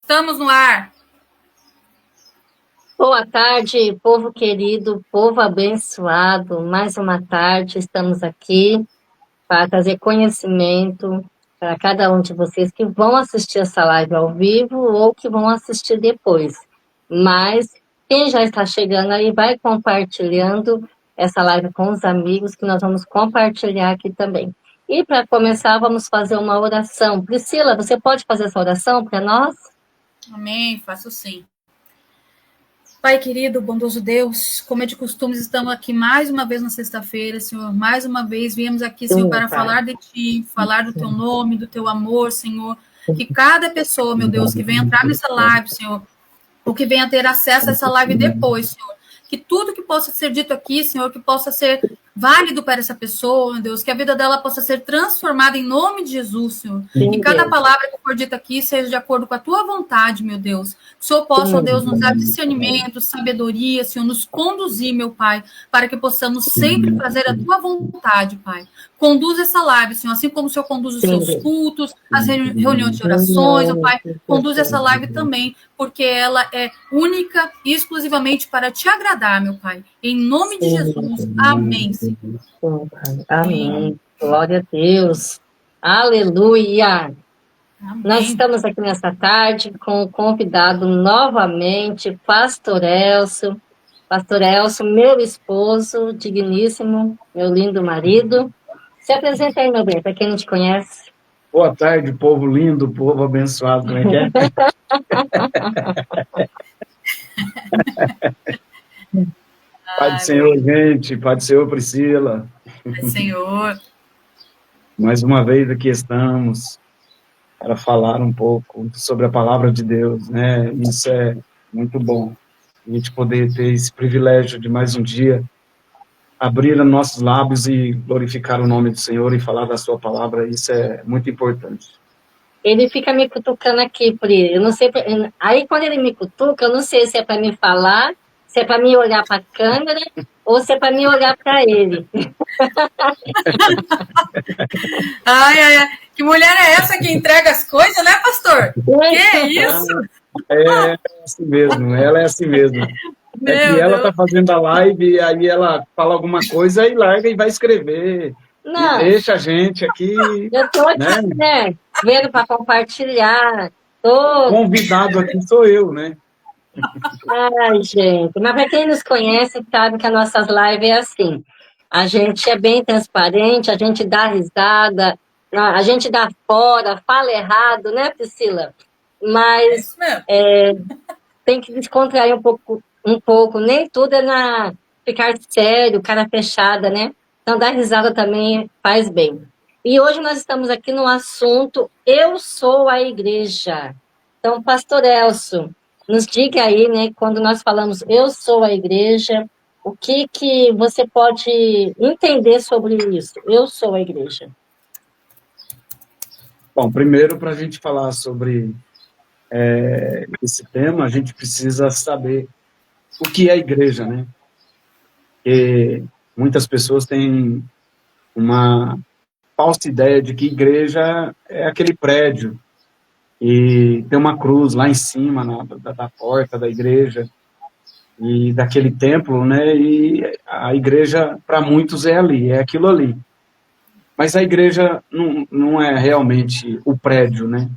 Estamos no ar. Boa tarde, povo querido, povo abençoado. Mais uma tarde, estamos aqui para trazer conhecimento para cada um de vocês que vão assistir essa live ao vivo ou que vão assistir depois. Mas quem já está chegando aí, vai compartilhando essa live com os amigos, que nós vamos compartilhar aqui também. E para começar, vamos fazer uma oração. Priscila, você pode fazer essa oração para nós? Amém, faço sim. Pai querido, bondoso Deus, como é de costume, estamos aqui mais uma vez na sexta-feira, Senhor. Mais uma vez viemos aqui, Senhor, Sim, para Pai. falar de Ti, falar do Teu nome, do Teu amor, Senhor. Que cada pessoa, meu Deus, que vem entrar nessa live, Senhor, ou que venha ter acesso a essa live depois, Senhor. Que tudo que possa ser dito aqui, Senhor, que possa ser válido para essa pessoa, meu Deus, que a vida dela possa ser transformada em nome de Jesus, Senhor. Que Sim, cada Deus. palavra que for dita aqui seja de acordo com a tua vontade, meu Deus. Que o Senhor possa, ó Deus, nos dar discernimento, sabedoria, Senhor, nos conduzir, meu Pai, para que possamos sempre fazer a tua vontade, Pai. Conduz essa live, Senhor, assim como o Senhor conduz os Sim, seus Deus. cultos, as reuniões de Em orações, ó nome Pai, de conduz essa Jesus. live também, porque ela é única e exclusivamente para te agradar, meu Pai. Em nome de Sim, Jesus. Amém, Senhor. sim, Pai. Amém. Amém. Glória a Deus. Aleluia. Nós Amém. estamos aqui nessa tarde com o convidado novamente, Pastor Elcio. Pastor Elcio, meu esposo, digníssimo, meu lindo marido. Se apresenta aí, meu bem, para quem não te conhece. Boa tarde, povo lindo, povo abençoado, como é que é? Pai do Ai, Senhor, gente, Pai do Senhor, Priscila. Senhor. Mais uma vez aqui estamos para falar um pouco sobre a palavra de Deus, né? Isso é muito bom, a gente poder ter esse privilégio de mais um dia abrir os nossos lábios e glorificar o nome do Senhor e falar da sua palavra, isso é muito importante. Ele fica me cutucando aqui, Pri. Eu não sei. Aí, quando ele me cutuca, eu não sei se é para me falar, se é para me olhar para a câmera ou se é para me olhar para ele. Ai. Que mulher é essa que entrega as coisas, né, pastor? Que isso? É assim mesmo, ela é assim mesmo. É que Meu ela Deus. tá fazendo a live, aí ela fala alguma coisa e larga e vai escrever. E Não, deixa a gente aqui, eu estou né? aqui, né? Vendo para compartilhar. Tô... Convidado aqui sou eu, né? Ai, gente. Mas para quem nos conhece, sabe que as nossas lives é assim. A gente é bem transparente, a gente dá risada, a gente dá fora, fala errado, né, Priscila? É Mas isso mesmo. tem que descontrair um pouco. Nem tudo é na ficar sério, cara fechada, né? Então, dar risada também faz bem. E hoje nós estamos aqui no assunto Eu Sou a Igreja. Então, Pastor Elcio, nos diga aí, né, quando nós falamos Eu Sou a Igreja, o que você pode entender sobre isso? Eu sou a igreja. Bom, primeiro, para a gente falar sobre esse tema, a gente precisa saber o que é a igreja, né? Porque muitas pessoas têm uma falsa ideia de que igreja é aquele prédio e tem uma cruz lá em cima da porta da igreja e daquele templo, né? E a igreja, para muitos, é ali, é aquilo ali. Mas a igreja não é realmente o prédio, né?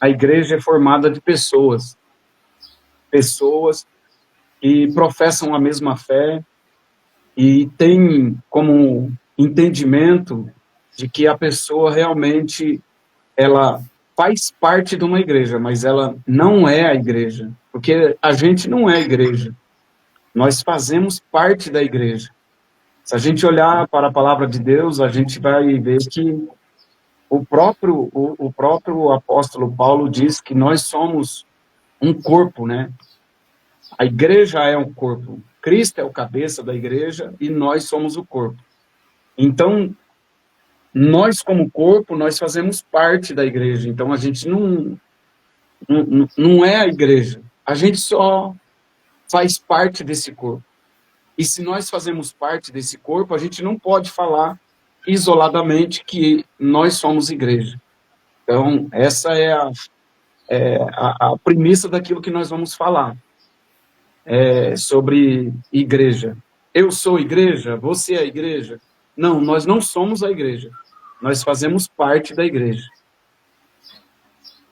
A igreja é formada de pessoas que professam a mesma fé e têm como entendimento de que a pessoa realmente ela faz parte de uma igreja, mas ela não é a igreja, porque a gente não é a igreja. Nós fazemos parte da igreja. Se a gente olhar para a palavra de Deus, a gente vai ver que o próprio apóstolo Paulo diz que nós somos um corpo, né? A igreja é um corpo. Cristo é o cabeça da igreja e nós somos o corpo. Então, nós como corpo, nós fazemos parte da igreja. Então, a gente não é a igreja. A gente só faz parte desse corpo. E se nós fazemos parte desse corpo, a gente não pode falar isoladamente que nós somos igreja. Então, essa é a premissa daquilo que nós vamos falar, sobre igreja. Eu sou igreja? Você é a igreja? Não, nós não somos a igreja. Nós fazemos parte da igreja.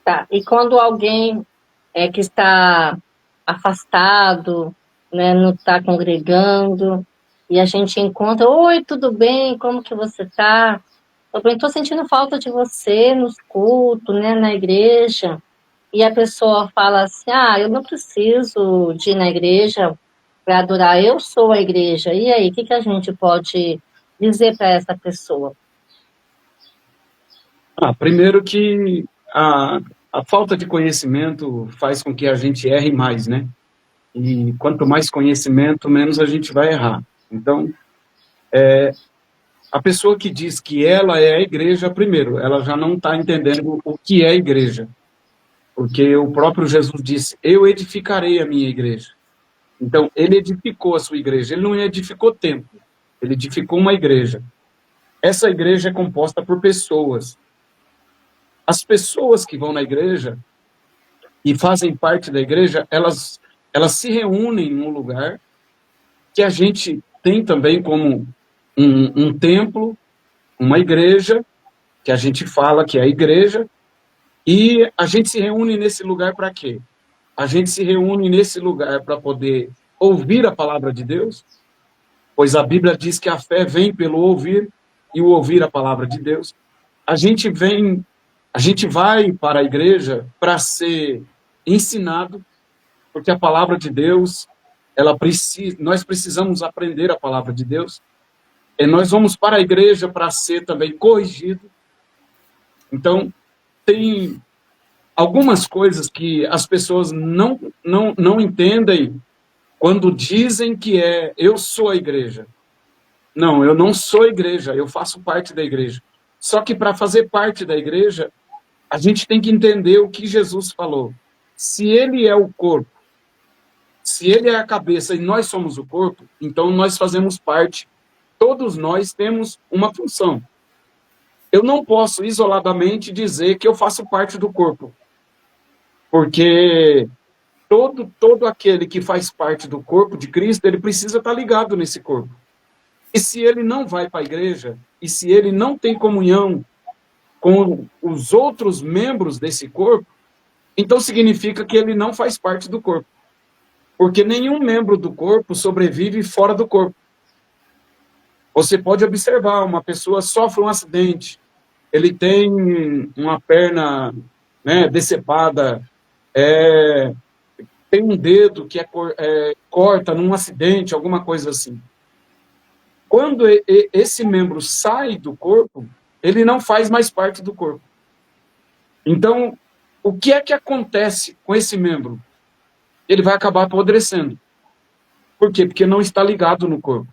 Tá. E quando alguém que está afastado, né, não está congregando, e a gente encontra, oi, tudo bem? Como que você está? Eu estou sentindo falta de você nos cultos, né, na igreja. E a pessoa fala assim, eu não preciso de ir na igreja para adorar, eu sou a igreja. E aí, o que a gente pode dizer para essa pessoa? Primeiro que a falta de conhecimento faz com que a gente erre mais, né? E quanto mais conhecimento, menos a gente vai errar. Então, a pessoa que diz que ela é a igreja, primeiro, ela já não está entendendo o que é a igreja. Porque o próprio Jesus disse, eu edificarei a minha igreja. Então, ele edificou a sua igreja. Ele não edificou templo, ele edificou uma igreja. Essa igreja é composta por pessoas. As pessoas que vão na igreja e fazem parte da igreja, elas se reúnem num lugar que a gente tem também como um templo, uma igreja, que a gente fala que é a igreja, e a gente se reúne nesse lugar para quê? A gente se reúne nesse lugar para poder ouvir a palavra de Deus, pois a Bíblia diz que a fé vem pelo ouvir, e o ouvir a palavra de Deus. A gente vai para a igreja para ser ensinado, porque a palavra de Deus, nós precisamos aprender a palavra de Deus, e nós vamos para a igreja para ser também corrigido. Então, tem algumas coisas que as pessoas não entendem quando dizem que eu sou a igreja. Não, eu não sou a igreja, eu faço parte da igreja. Só que para fazer parte da igreja, a gente tem que entender o que Jesus falou. Se ele é o corpo, se ele é a cabeça e nós somos o corpo, então nós fazemos parte. Todos nós temos uma função. Eu não posso isoladamente dizer que eu faço parte do corpo. Porque todo aquele que faz parte do corpo de Cristo, ele precisa estar ligado nesse corpo. E se ele não vai para a igreja, e se ele não tem comunhão com os outros membros desse corpo, então significa que ele não faz parte do corpo. Porque nenhum membro do corpo sobrevive fora do corpo. Você pode observar, uma pessoa sofre um acidente, ele tem uma perna, né, decepada, tem um dedo que corta num acidente, alguma coisa assim. Quando esse membro sai do corpo, ele não faz mais parte do corpo. Então, o que é que acontece com esse membro? Ele vai acabar apodrecendo. Por quê? Porque não está ligado no corpo.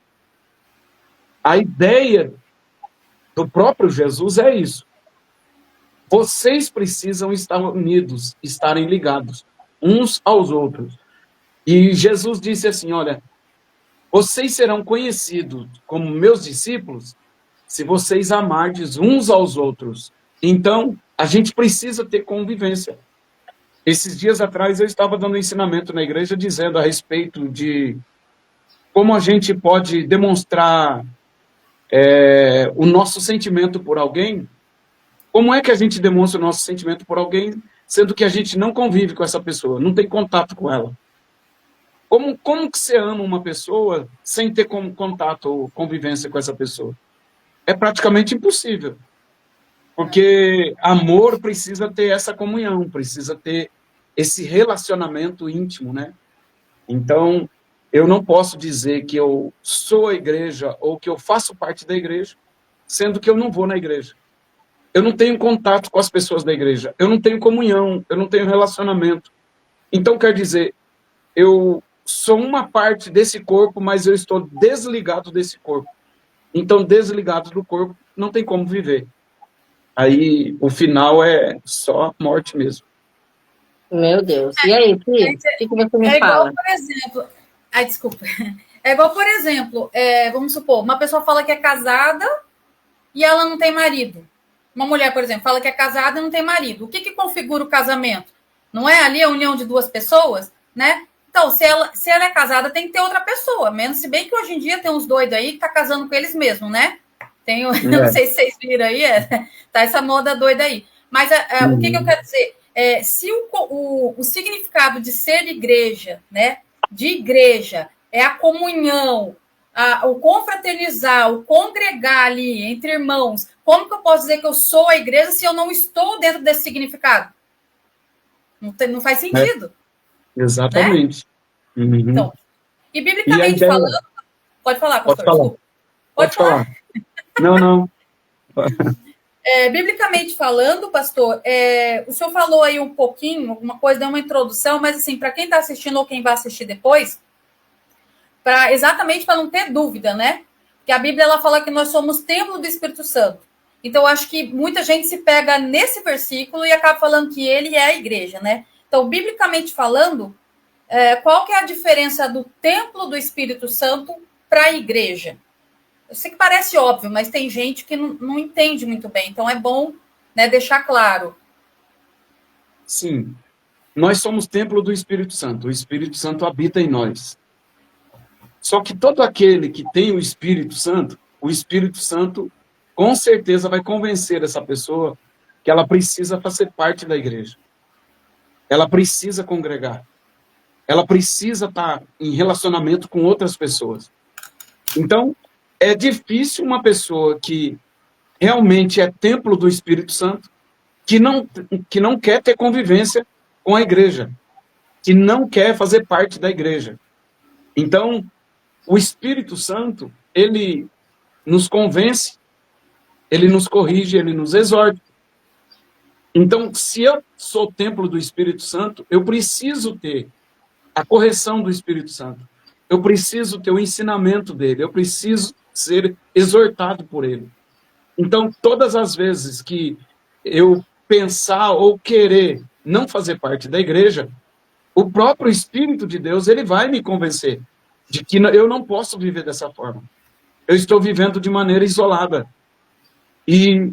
A ideia do próprio Jesus é isso. Vocês precisam estar unidos, estarem ligados uns aos outros. E Jesus disse assim, olha, vocês serão conhecidos como meus discípulos se vocês amardes uns aos outros. Então, a gente precisa ter convivência. Esses dias atrás eu estava dando um ensinamento na igreja dizendo a respeito de como a gente pode demonstrar o nosso sentimento por alguém. Como é que a gente demonstra o nosso sentimento por alguém, sendo que a gente não convive com essa pessoa, não tem contato com ela? Como que você ama uma pessoa sem ter contato ou convivência com essa pessoa? É praticamente impossível. Porque amor precisa ter essa comunhão, precisa ter esse relacionamento íntimo, né? Então, eu não posso dizer que eu sou a igreja ou que eu faço parte da igreja, sendo que eu não vou na igreja. Eu não tenho contato com as pessoas da igreja, eu não tenho comunhão, eu não tenho relacionamento. Então, quer dizer, eu sou uma parte desse corpo, mas eu estou desligado desse corpo. Então, desligado do corpo, não tem como viver. Aí, o final é só morte mesmo. Meu Deus. E aí, Pri, o que você me fala? Igual, por exemplo... desculpa. É igual, por exemplo, vamos supor, uma pessoa fala que é casada e ela não tem marido. Uma mulher, por exemplo, fala que é casada e não tem marido. O que configura o casamento? Não é ali a união de duas pessoas, né? Então, se ela é casada, tem que ter outra pessoa. Menos, se bem que hoje em dia tem uns doidos aí que tá casando com eles mesmos, né? Eu não sei se vocês viram aí, tá essa moda doida aí. Mas o que eu quero dizer? Se o significado de ser igreja, né? De igreja, é a comunhão, o confraternizar, o congregar ali entre irmãos. Como que eu posso dizer que eu sou a igreja se eu não estou dentro desse significado? Não faz sentido. Exatamente. Né? Uhum. Então, e biblicamente falando... Pode falar, pastor. Pode falar. Não. Biblicamente falando, pastor, o senhor falou aí um pouquinho, alguma coisa, deu uma introdução, mas assim, para quem está assistindo ou quem vai assistir depois, exatamente para não ter dúvida, né? Que a Bíblia ela fala que nós somos templo do Espírito Santo. Então, eu acho que muita gente se pega nesse versículo e acaba falando que ele é a igreja, né? Então, biblicamente falando, qual que é a diferença do templo do Espírito Santo para a igreja? Eu sei que parece óbvio, mas tem gente que não entende muito bem. Então, é bom, né, deixar claro. Sim. Nós somos templo do Espírito Santo. O Espírito Santo habita em nós. Só que todo aquele que tem o Espírito Santo com certeza vai convencer essa pessoa que ela precisa fazer parte da igreja. Ela precisa congregar. Ela precisa estar em relacionamento com outras pessoas. Então, é difícil uma pessoa que realmente é templo do Espírito Santo, que não quer ter convivência com a igreja, que não quer fazer parte da igreja. Então, o Espírito Santo, ele nos convence, ele nos corrige, ele nos exorta. Então, se eu sou templo do Espírito Santo, eu preciso ter a correção do Espírito Santo. Eu preciso ter o ensinamento dele, eu preciso ser exortado por ele. Então, todas as vezes que eu pensar ou querer não fazer parte da igreja, o próprio Espírito de Deus, ele vai me convencer de que eu não posso viver dessa forma. Eu estou vivendo de maneira isolada. E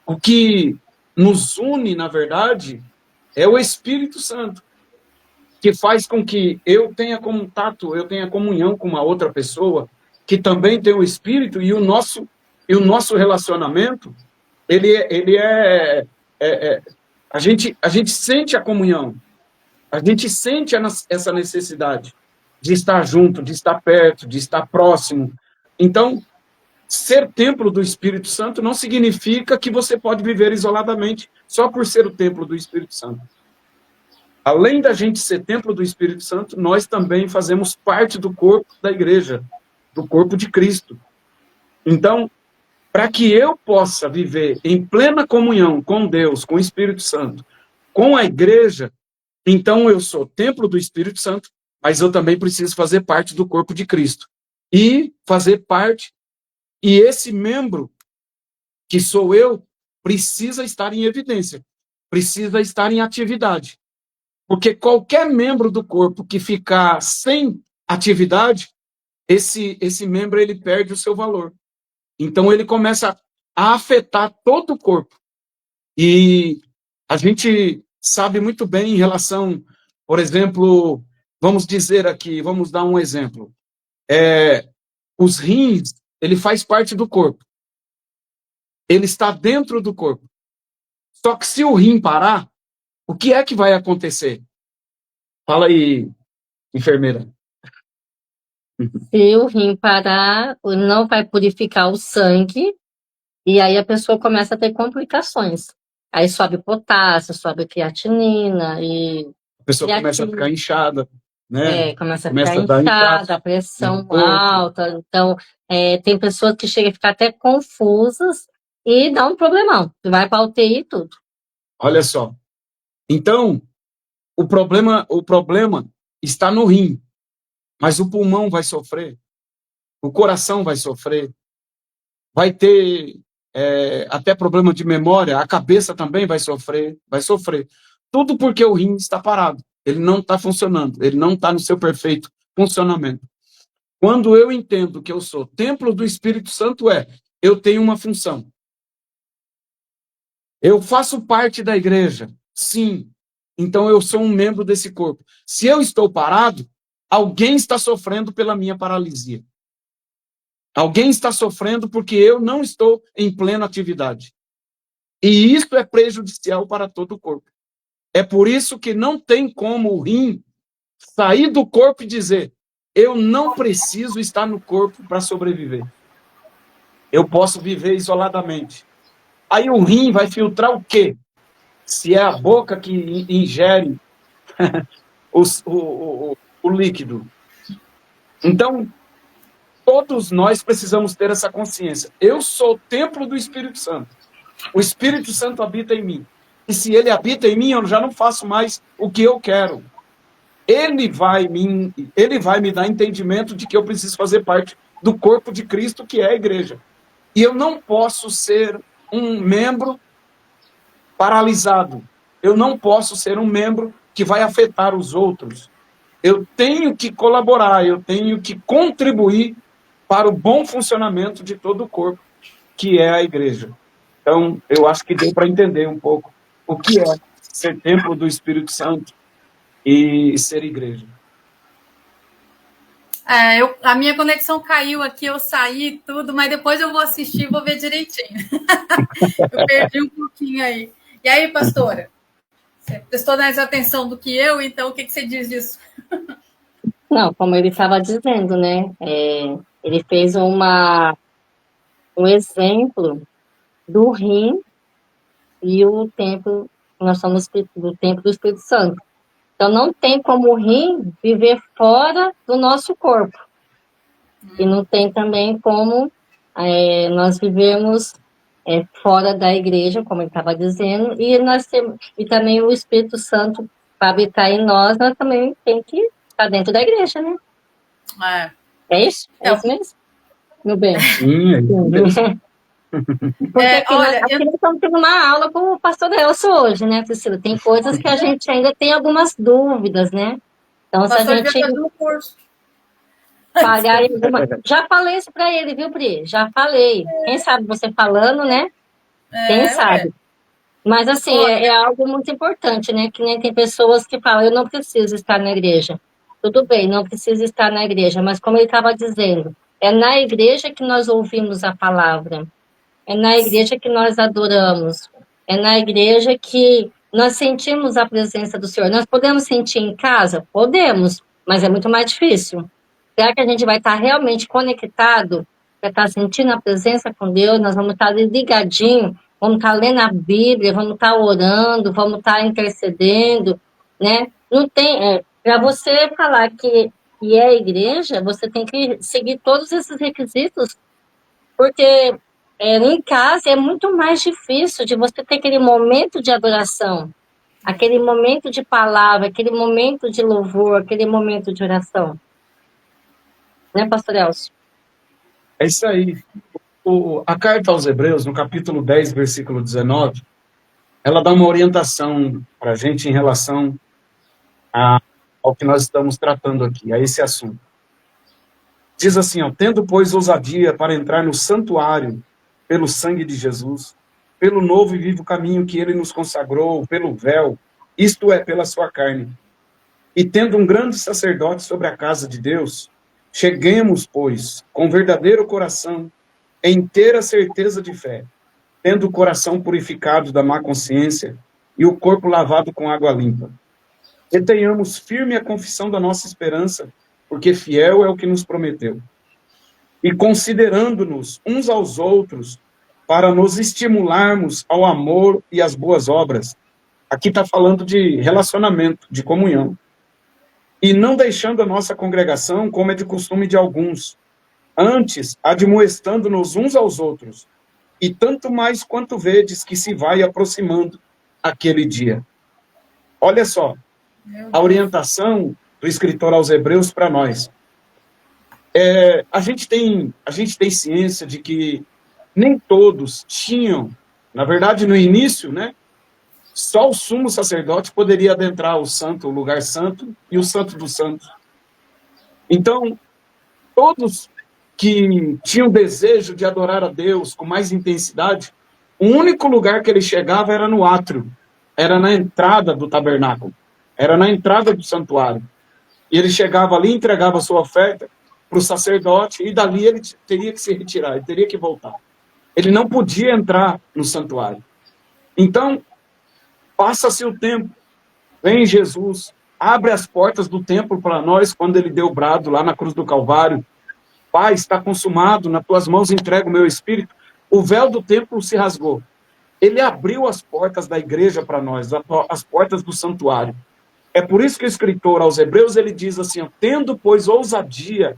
o que nos une, na verdade, é o Espírito Santo, que faz com que eu tenha contato, eu tenha comunhão com uma outra pessoa que também tem o Espírito, e o nosso relacionamento, a gente sente a comunhão, a gente sente essa necessidade de estar junto, de estar perto, de estar próximo. Então, ser templo do Espírito Santo não significa que você pode viver isoladamente só por ser o templo do Espírito Santo. Além da gente ser templo do Espírito Santo, nós também fazemos parte do corpo da igreja, do corpo de Cristo. Então, para que eu possa viver em plena comunhão com Deus, com o Espírito Santo, com a igreja, então eu sou templo do Espírito Santo, mas eu também preciso fazer parte do corpo de Cristo. E fazer parte, e esse membro, que sou eu, precisa estar em evidência, precisa estar em atividade. Porque qualquer membro do corpo que ficar sem atividade, esse membro ele perde o seu valor. Então ele começa a afetar todo o corpo. E a gente sabe muito bem em relação, por exemplo, vamos dizer aqui, vamos dar um exemplo. Os rins, ele faz parte do corpo. Ele está dentro do corpo. Só que se o rim parar, o que é que vai acontecer? Fala aí, enfermeira. Se o rim parar, não vai purificar o sangue, e aí a pessoa começa a ter complicações. Aí sobe potássio, sobe creatinina, e... A pessoa começa a ficar inchada, né? Começa a ficar inchada, a pressão alta. Então, tem pessoas que chegam a ficar até confusas e dá um problemão. Vai para a UTI e tudo. Olha só. Então, o problema está no rim, mas o pulmão vai sofrer, o coração vai sofrer, vai ter até problema de memória, a cabeça também vai sofrer. Tudo porque o rim está parado, ele não está funcionando, ele não está no seu perfeito funcionamento. Quando eu entendo que eu sou templo do Espírito Santo, eu tenho uma função. Eu faço parte da igreja, sim, então eu sou um membro desse corpo. Se eu estou parado, alguém está sofrendo pela minha paralisia. Alguém está sofrendo porque eu não estou em plena atividade. E isso é prejudicial para todo o corpo. É por isso que não tem como o rim sair do corpo e dizer: eu não preciso estar no corpo para sobreviver. Eu posso viver isoladamente. Aí o rim vai filtrar o quê? Se é a boca que ingere o líquido. Então, todos nós precisamos ter essa consciência. Eu sou o templo do Espírito Santo. O Espírito Santo habita em mim. E se ele habita em mim, eu já não faço mais o que eu quero. Ele vai me dar entendimento de que eu preciso fazer parte do corpo de Cristo, que é a igreja. E eu não posso ser um membro paralisado. Eu não posso ser um membro que vai afetar os outros. Eu tenho que colaborar, eu tenho que contribuir para o bom funcionamento de todo o corpo, que é a igreja. Então, eu acho que deu para entender um pouco o que é ser templo do Espírito Santo e ser igreja. A minha conexão caiu aqui, eu saí tudo, mas depois eu vou assistir e vou ver direitinho. Eu perdi um pouquinho aí. E aí, pastora? Você prestou mais atenção do que eu, então o que você diz disso? Não, como ele estava dizendo, né? Ele fez um exemplo do rim e o templo, nós somos do templo do Espírito Santo. Então, não tem como o rim viver fora do nosso corpo. E não tem também como nós vivemos fora da igreja, como ele estava dizendo, e também o Espírito Santo, para habitar em nós também tem que estar dentro da igreja, né? É isso? É isso mesmo? Meu bem. Sim, é isso mesmo. Porque nós estamos tendo uma aula com o pastor Elcio hoje, né, Priscila? Tem coisas que a gente ainda tem algumas dúvidas, né? Então, se a gente pagar já falei isso para ele, viu, Pri? Já falei. Quem sabe você falando, né? Quem sabe? Mas, assim, é algo muito importante, né? Que nem tem pessoas que falam, eu não preciso estar na igreja. Tudo bem, não precisa estar na igreja, mas como ele estava dizendo, é na igreja que nós ouvimos a palavra. É na igreja que nós adoramos. É na igreja que nós sentimos a presença do Senhor. Nós podemos sentir em casa? Podemos, mas é muito mais difícil. Será que a gente vai estar realmente conectado para estar sentindo a presença com Deus? Nós vamos estar ligadinhos, vamos estar lendo a Bíblia, vamos estar orando, vamos estar intercedendo, né? Não tem... para você falar que é igreja, você tem que seguir todos esses requisitos, porque... em casa é muito mais difícil de você ter aquele momento de adoração, aquele momento de palavra, aquele momento de louvor, aquele momento de oração. Né, pastor Elcio? É isso aí. A carta aos Hebreus, no capítulo 10, versículo 19, ela dá uma orientação para a gente em relação ao que nós estamos tratando aqui, a esse assunto. Diz assim, tendo, pois, ousadia para entrar no santuário pelo sangue de Jesus, pelo novo e vivo caminho que ele nos consagrou, pelo véu, isto é, pela sua carne. E tendo um grande sacerdote sobre a casa de Deus, cheguemos, pois, com verdadeiro coração, em inteira certeza de fé, tendo o coração purificado da má consciência e o corpo lavado com água limpa. E tenhamos firme a confissão da nossa esperança, porque fiel é o que nos prometeu. E considerando-nos uns aos outros, para nos estimularmos ao amor e às boas obras. Aqui está falando de relacionamento, de comunhão. E não deixando a nossa congregação, como é de costume de alguns, antes admoestando-nos uns aos outros, e tanto mais quanto vedes que se vai aproximando aquele dia. Olha só, a orientação do escritor aos Hebreus para nós. A gente tem ciência de que nem todos tinham, na verdade, no início, né? Só o sumo sacerdote poderia adentrar o lugar santo e o santo dos santos. Então, todos que tinham desejo de adorar a Deus com mais intensidade, o único lugar que ele chegava era no átrio. era na entrada do tabernáculo, era na entrada do santuário. E ele chegava ali, entregava a sua oferta para o sacerdote, e dali ele teria que se retirar, ele teria que voltar. Ele não podia entrar no santuário. Então, passa-se o tempo, vem Jesus, abre as portas do templo para nós, quando ele deu o brado lá na cruz do Calvário: Pai, está consumado, nas tuas mãos entrego o meu espírito. O véu do templo se rasgou. Ele abriu as portas da igreja para nós, as portas do santuário. É por isso que o escritor aos Hebreus, ele diz assim: ó, tendo, pois, ousadia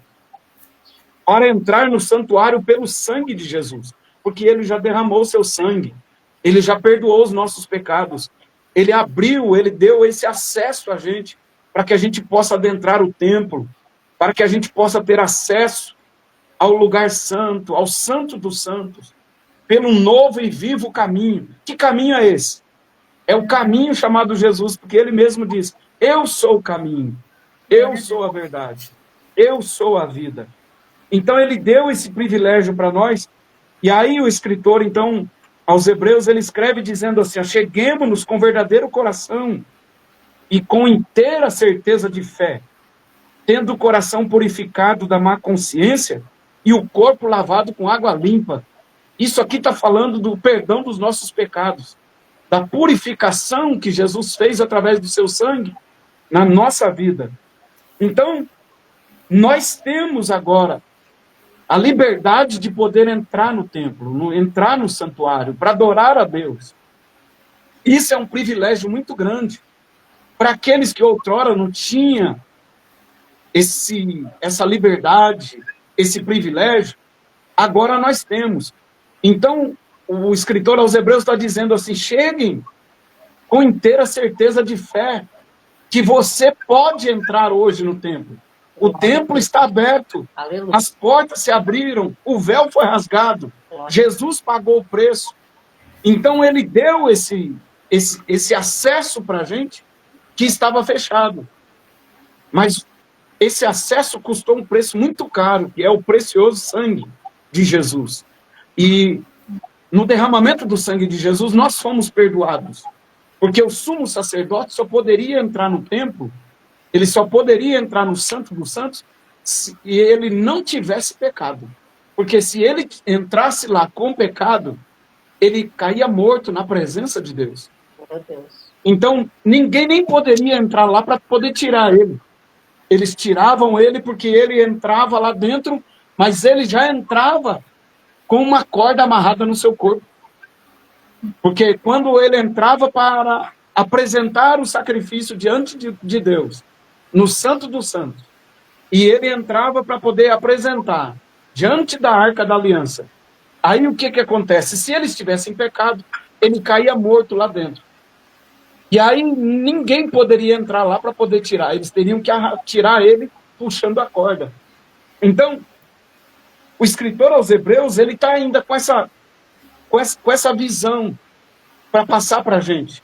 para entrar no santuário pelo sangue de Jesus, porque ele já derramou seu sangue, ele já perdoou os nossos pecados, ele abriu, ele deu esse acesso a gente, para que a gente possa adentrar o templo, para que a gente possa ter acesso ao lugar santo, ao santo dos santos, pelo novo e vivo caminho. Que caminho é esse? É o caminho chamado Jesus, porque ele mesmo diz: eu sou o caminho, eu sou a verdade, eu sou a vida. Então ele deu esse privilégio para nós, e aí o escritor, então, aos Hebreus, ele escreve dizendo assim: acheguemo-nos com verdadeiro coração e com inteira certeza de fé, tendo o coração purificado da má consciência e o corpo lavado com água limpa. Isso aqui está falando do perdão dos nossos pecados, da purificação que Jesus fez através do seu sangue na nossa vida. Então, nós temos agora a liberdade de poder entrar no templo, entrar no santuário, para adorar a Deus. Isso é um privilégio muito grande. Para aqueles que outrora não tinham essa liberdade, esse privilégio, agora nós temos. Então, o escritor aos Hebreus está dizendo assim: cheguem com inteira certeza de fé, que você pode entrar hoje no templo. O templo está aberto, Aleluia. as portas se abriram, o véu foi rasgado, Jesus pagou o preço. Então ele deu esse acesso para a gente que estava fechado. Mas esse acesso custou um preço muito caro, que é o precioso sangue de Jesus. E no derramamento do sangue de Jesus, nós fomos perdoados. Porque o sumo sacerdote só poderia entrar no templo, ele só poderia entrar no Santo dos Santos, se ele não tivesse pecado. Porque se ele entrasse lá com pecado, ele caía morto na presença de Deus. Meu Deus. Então, ninguém nem poderia entrar lá para poder tirar ele. Eles tiravam ele porque ele entrava lá dentro, mas ele já entrava com uma corda amarrada no seu corpo. Porque quando ele entrava para apresentar o sacrifício diante de Deus, no Santo dos Santos, e ele entrava para poder apresentar diante da Arca da Aliança, aí o que acontece? Se ele estivesse em pecado, ele caía morto lá dentro. E aí ninguém poderia entrar lá para poder tirar, eles teriam que tirar ele puxando a corda. Então, o escritor aos Hebreus, ele está ainda com essa visão para passar para a gente.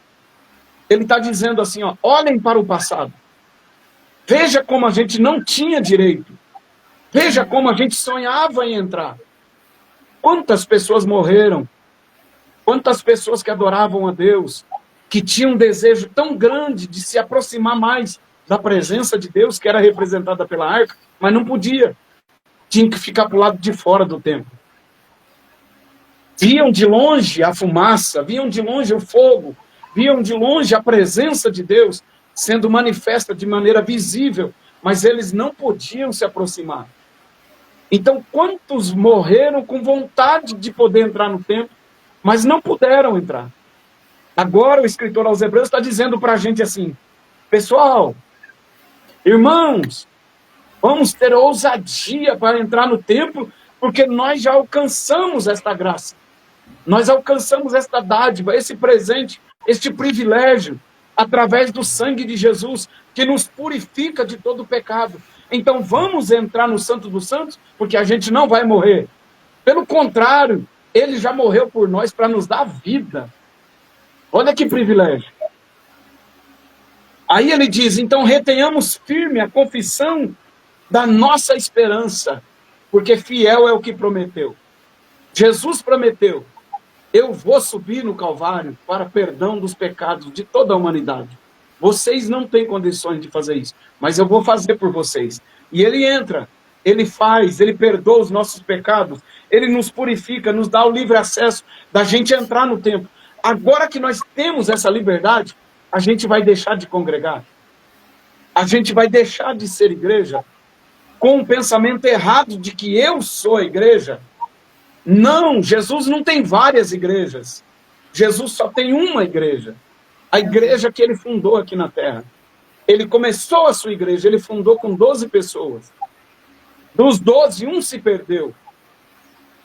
Ele está dizendo assim, ó, olhem para o passado. Veja como a gente não tinha direito. Veja como a gente sonhava em entrar. Quantas pessoas morreram? Quantas pessoas que adoravam a Deus, que tinham um desejo tão grande de se aproximar mais da presença de Deus, que era representada pela arca, mas não podia. Tinha que ficar para o lado de fora do templo. Viam de longe a fumaça, viam de longe o fogo, viam de longe a presença de Deus sendo manifesta de maneira visível, mas eles não podiam se aproximar. Então, quantos morreram com vontade de poder entrar no templo, mas não puderam entrar? Agora o escritor aos Hebreus está dizendo para a gente assim: pessoal, irmãos, vamos ter ousadia para entrar no templo, porque nós já alcançamos esta graça. Nós alcançamos esta dádiva, esse presente, este privilégio, através do sangue de Jesus, que nos purifica de todo pecado. Então vamos entrar no Santo dos Santos, porque a gente não vai morrer. Pelo contrário, ele já morreu por nós para nos dar vida. Olha que privilégio. Aí ele diz, então retenhamos firme a confissão da nossa esperança, porque fiel é o que prometeu. Jesus prometeu. eu vou subir no Calvário para perdão dos pecados de toda a humanidade. Vocês não têm condições de fazer isso, mas eu vou fazer por vocês. E ele entra, ele faz, ele perdoa os nossos pecados, ele nos purifica, nos dá o livre acesso da gente entrar no templo. Agora que nós temos essa liberdade, a gente vai deixar de congregar. A gente vai deixar de ser igreja com um pensamento errado de que eu sou a igreja. Não, Jesus não tem várias igrejas. Jesus só tem uma igreja. A igreja que ele fundou aqui na terra. Ele começou a sua igreja, ele fundou com 12 pessoas. Dos 12, um se perdeu.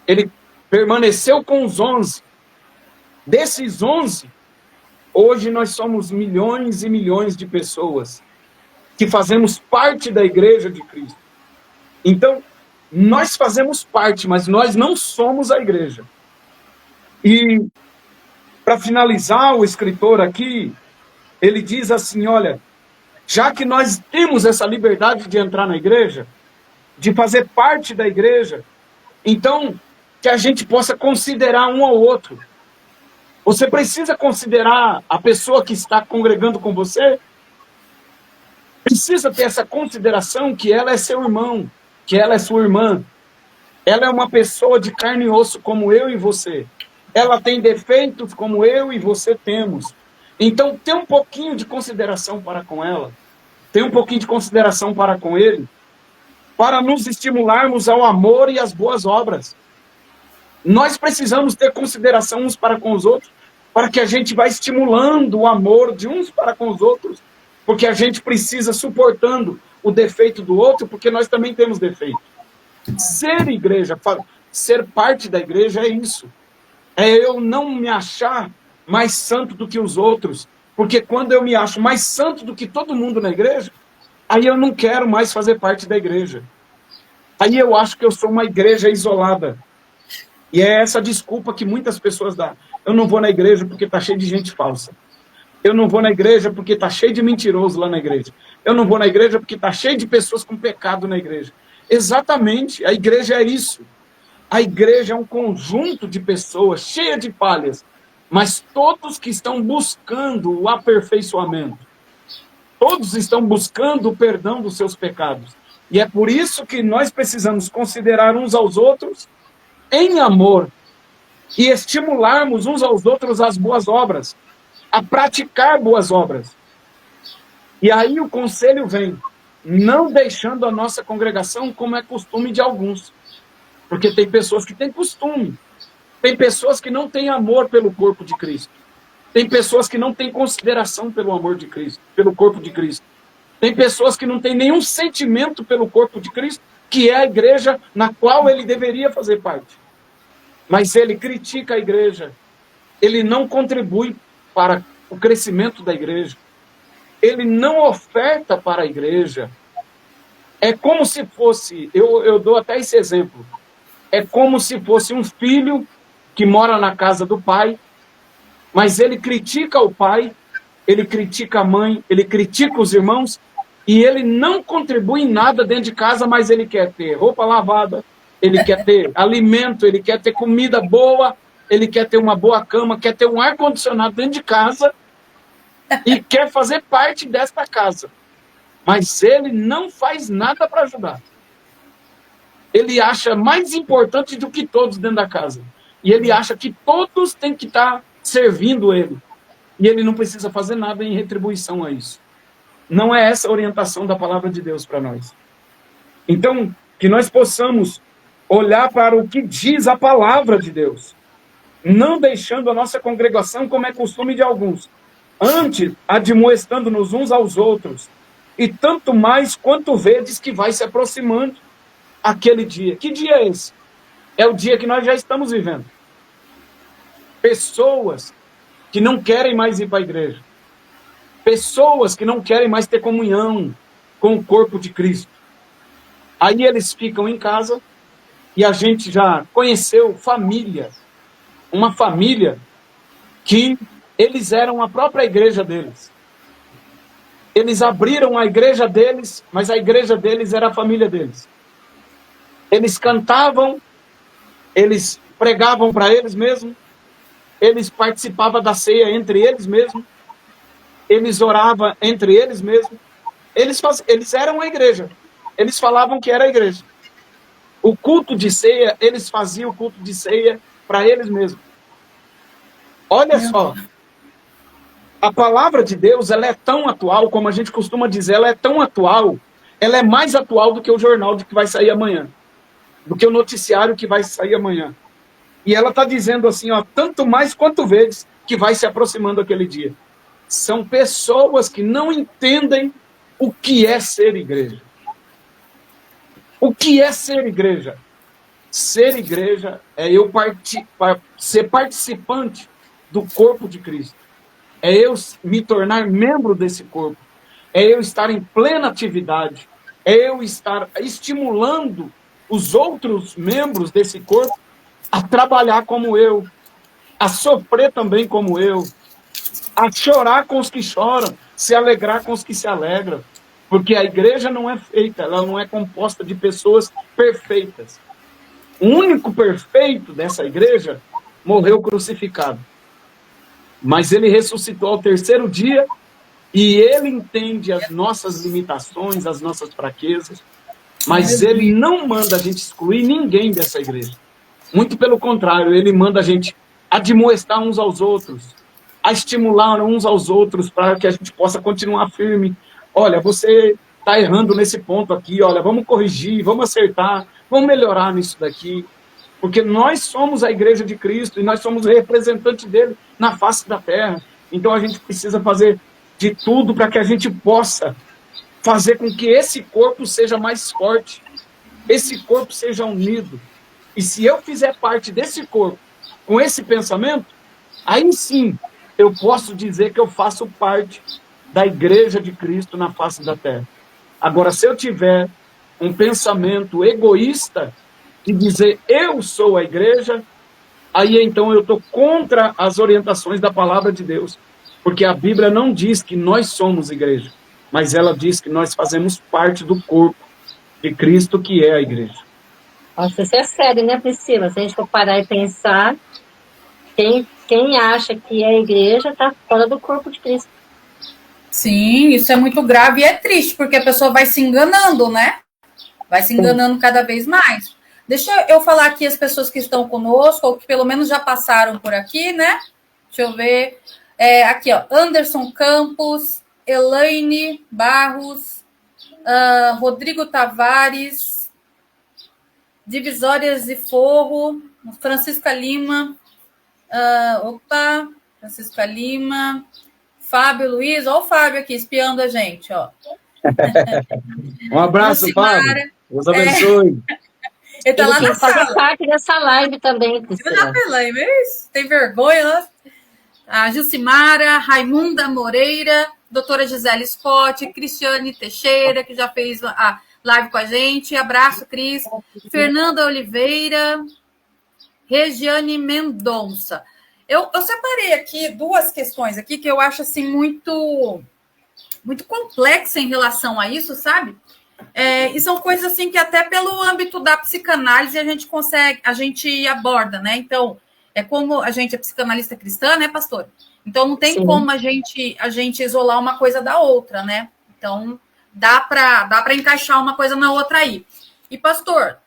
Ele permaneceu com os 11. Desses 11, hoje nós somos milhões e milhões de pessoas que fazemos parte da igreja de Cristo. Então, nós fazemos parte, mas nós não somos a igreja. E, para finalizar, o escritor aqui, ele diz assim, olha, já que nós temos essa liberdade de entrar na igreja, de fazer parte da igreja, então, que a gente possa considerar um ao outro. Você precisa considerar a pessoa que está congregando com você, precisa ter essa consideração que ela é seu irmão, que ela é sua irmã. Ela é uma pessoa de carne e osso como eu e você. Ela tem defeitos como eu e você temos. Então, tem um pouquinho de consideração para com ela. Tem um pouquinho de consideração para com ele. Para nos estimularmos ao amor e às boas obras. Nós precisamos ter consideração uns para com os outros, para que a gente vá estimulando o amor de uns para com os outros, porque a gente precisa suportando o defeito do outro, porque nós também temos defeito. Ser igreja, ser parte da igreja é isso. É eu não me achar mais santo do que os outros, porque quando eu me acho mais santo do que todo mundo na igreja, aí eu não quero mais fazer parte da igreja. Aí eu acho que eu sou uma igreja isolada. E é essa desculpa que muitas pessoas dão. Eu não vou na igreja porque está cheio de gente falsa. Eu não vou na igreja porque está cheio de mentiroso lá na igreja. Eu não vou na igreja porque está cheio de pessoas com pecado na igreja. Exatamente, a igreja é isso. A igreja é um conjunto de pessoas cheia de falhas, mas todos que estão buscando o aperfeiçoamento. Todos estão buscando o perdão dos seus pecados. E é por isso que nós precisamos considerar uns aos outros em amor e estimularmos uns aos outros as boas obras, a praticar boas obras. E aí o conselho vem, não deixando a nossa congregação como é costume de alguns. Porque tem pessoas que têm costume, tem pessoas que não têm amor pelo corpo de Cristo, tem pessoas que não têm consideração pelo amor de Cristo, pelo corpo de Cristo, tem pessoas que não têm nenhum sentimento pelo corpo de Cristo, que é a igreja na qual ele deveria fazer parte. Mas ele critica a igreja, ele não contribui para o crescimento da igreja, ele não oferta para a igreja. É como se fosse, eu dou até esse exemplo, é como se fosse um filho que mora na casa do pai, mas ele critica o pai, ele critica a mãe, ele critica os irmãos, e ele não contribui em nada dentro de casa, mas ele quer ter roupa lavada, ele quer ter alimento, ele quer ter comida boa, ele quer ter uma boa cama, quer ter um ar-condicionado dentro de casa, e quer fazer parte desta casa. Mas ele não faz nada para ajudar. Ele acha mais importante do que todos dentro da casa. E ele acha que todos têm que estar servindo ele. E ele não precisa fazer nada em retribuição a isso. Não é essa a orientação da palavra de Deus para nós. Então, que nós possamos olhar para o que diz a palavra de Deus. Não deixando a nossa congregação como é costume de alguns. Antes, admoestando-nos uns aos outros. E tanto mais quanto vedes que vai se aproximando aquele dia. Que dia é esse? É o dia que nós já estamos vivendo. Pessoas que não querem mais ir para a igreja. Pessoas que não querem mais ter comunhão com o corpo de Cristo. Aí eles ficam em casa e a gente já conheceu família. Uma família que eles eram a própria igreja deles. Eles abriram a igreja deles, mas a igreja deles era a família deles. Eles cantavam, eles pregavam para eles mesmos, eles participavam da ceia entre eles mesmos, eles oravam entre eles mesmos, eles eram a igreja, eles falavam que era a igreja. O culto de ceia, eles faziam o culto de ceia para eles mesmos. Olha só, a palavra de Deus, ela é tão atual, como a gente costuma dizer, ela é tão atual, ela é mais atual do que o jornal que vai sair amanhã, do que o noticiário que vai sair amanhã. E ela está dizendo assim, ó, tanto mais quanto vezes que vai se aproximando aquele dia. São pessoas que não entendem o que é ser igreja. O que é ser igreja? Ser igreja é eu ser participante do corpo de Cristo. É eu me tornar membro desse corpo. É eu estar em plena atividade. É eu estar estimulando os outros membros desse corpo a trabalhar como eu, a sofrer também como eu, a chorar com os que choram, se alegrar com os que se alegram. Porque a igreja não é feita, ela não é composta de pessoas perfeitas. O único perfeito dessa igreja morreu crucificado. Mas ele ressuscitou ao terceiro dia e ele entende as nossas limitações, as nossas fraquezas, mas ele não manda a gente excluir ninguém dessa igreja. Muito pelo contrário, ele manda a gente admoestar uns aos outros, a estimular uns aos outros para que a gente possa continuar firme. Olha, você está errando nesse ponto aqui, olha, vamos corrigir, vamos acertar, vamos melhorar nisso daqui. Porque nós somos a igreja de Cristo e nós somos representantes dele na face da terra. Então a gente precisa fazer de tudo para que a gente possa fazer com que esse corpo seja mais forte, esse corpo seja unido. E se eu fizer parte desse corpo com esse pensamento, aí sim eu posso dizer que eu faço parte da igreja de Cristo na face da terra. Agora, se eu tiver um pensamento egoísta de dizer eu sou a igreja, aí então eu estou contra as orientações da palavra de Deus, porque a Bíblia não diz que nós somos igreja, mas ela diz que nós fazemos parte do corpo de Cristo, que é a igreja. Nossa, isso é sério, né, Priscila? Se a gente for parar e pensar, quem acha que é igreja está fora do corpo de Cristo. Sim, isso é muito grave e é triste, porque a pessoa vai se enganando, né? Vai se enganando cada vez mais. Deixa eu falar aqui as pessoas que estão conosco, ou que pelo menos já passaram por aqui, né? Deixa eu ver. Aqui, ó, Anderson Campos, Elaine Barros, Rodrigo Tavares, Divisórias de Forro, Francisca Lima, Francisca Lima, Fábio Luiz, olha o Fábio aqui espiando a gente, ó. Um abraço, Lucimara, Fábio. Deus abençoe. Ele Ele tá lá na fazer sala. parte dessa live também, Priscila. Tem vergonha, né? A Gilcimara, Raimunda Moreira, doutora Gisele Scott, Cristiane Teixeira, que já fez a live com a gente. Abraço, Cris. Fernanda Oliveira, Regiane Mendonça. Eu separei aqui duas questões aqui que eu acho assim muito complexa em relação a isso, sabe? E são coisas assim que até pelo âmbito da psicanálise a gente aborda, né? Então, como a gente é psicanalista cristã, né, pastor? Então não tem como a gente isolar uma coisa da outra, né? Então dá para encaixar uma coisa na outra aí. E pastor,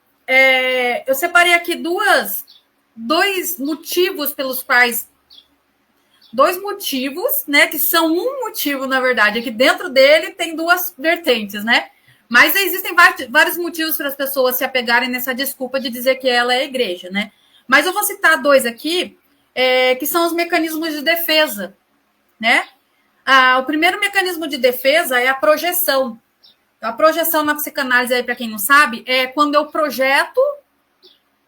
eu separei aqui dois motivos pelos quais né, que são um motivo, na verdade, é que dentro dele tem duas vertentes, né? Mas existem vários motivos para as pessoas se apegarem nessa desculpa de dizer que ela é a igreja, né? Mas eu vou citar dois aqui, que são os mecanismos de defesa, né? O primeiro mecanismo de defesa é a projeção. A projeção na psicanálise, aí, para quem não sabe, é quando eu projeto.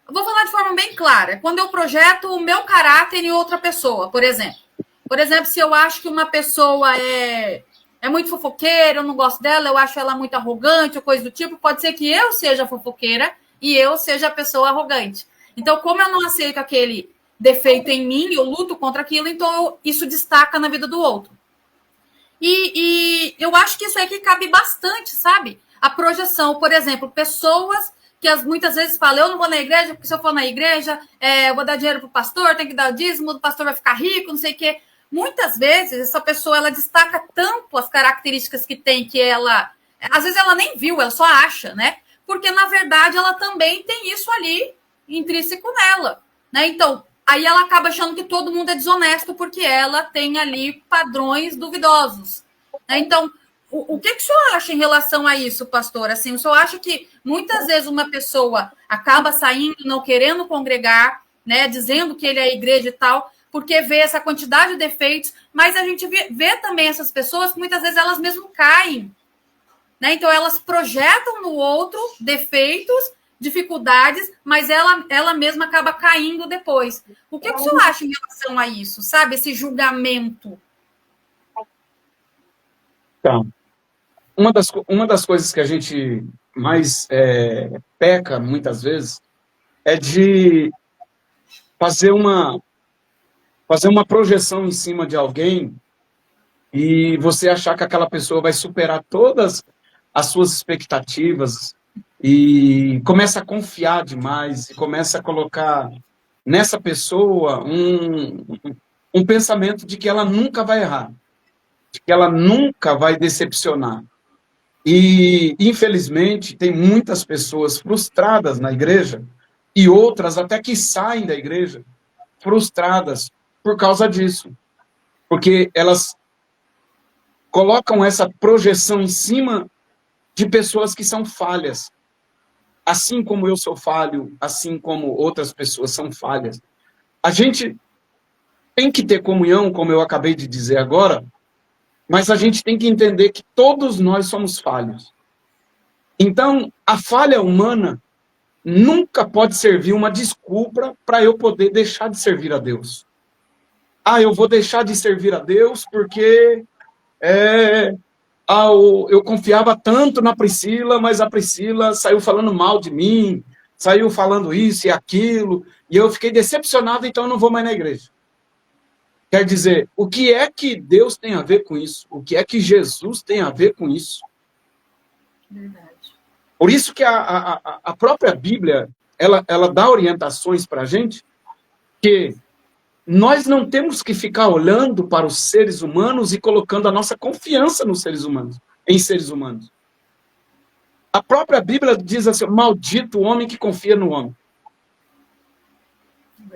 Eu vou falar de forma bem clara. Quando eu projeto o meu caráter em outra pessoa, por exemplo. Por exemplo, se eu acho que uma pessoa é muito fofoqueira, eu não gosto dela, eu acho ela muito arrogante ou coisa do tipo, pode ser que eu seja fofoqueira e eu seja a pessoa arrogante. Então, como eu não aceito aquele defeito em mim, eu luto contra aquilo, então isso destaca na vida do outro. E eu acho que isso aqui cabe bastante, sabe? A projeção, por exemplo, pessoas que muitas vezes falam, eu não vou na igreja, porque se eu for na igreja, eu vou dar dinheiro para o pastor, tem que dar o dízimo, o pastor vai ficar rico, não sei o quê. Muitas vezes, essa pessoa, ela destaca tanto as características que tem, que ela, às vezes ela nem viu, ela só acha, né? Porque, na verdade, ela também tem isso ali, intrínseco nela, né? Então, aí ela acaba achando que todo mundo é desonesto, porque ela tem ali padrões duvidosos, né? Então, o que o senhor acha em relação a isso, pastor? Assim, o senhor acha que muitas vezes uma pessoa acaba saindo, não querendo congregar, né, dizendo que ele é a igreja e tal, porque vê essa quantidade de defeitos, mas a gente vê também essas pessoas que muitas vezes elas mesmo caem, né? Então elas projetam no outro defeitos, dificuldades, mas ela mesma acaba caindo depois. O que o senhor acha em relação a isso, sabe? Esse julgamento. Então, uma das coisas que a gente mais peca, muitas vezes, é de fazer uma projeção em cima de alguém e você achar que aquela pessoa vai superar todas as suas expectativas e começa a confiar demais e começa a colocar nessa pessoa um pensamento de que ela nunca vai errar, de que ela nunca vai decepcionar. E, infelizmente, tem muitas pessoas frustradas na igreja e outras até que saem da igreja frustradas por causa disso. Porque elas colocam essa projeção em cima de pessoas que são falhas. Assim como eu sou falho, assim como outras pessoas são falhas. A gente tem que ter comunhão, como eu acabei de dizer agora, mas a gente tem que entender que todos nós somos falhos. Então, a falha humana nunca pode servir uma desculpa para eu poder deixar de servir a Deus. Eu vou deixar de servir a Deus porque eu confiava tanto na Priscila, mas a Priscila saiu falando mal de mim, saiu falando isso e aquilo, e eu fiquei decepcionado, então eu não vou mais na igreja. Quer dizer, o que é que Deus tem a ver com isso? O que é que Jesus tem a ver com isso? Verdade. Por isso que a própria Bíblia, ela dá orientações para a gente que nós não temos que ficar olhando para os seres humanos e colocando a nossa confiança nos seres humanos, em seres humanos. A própria Bíblia diz assim, maldito o homem que confia no homem.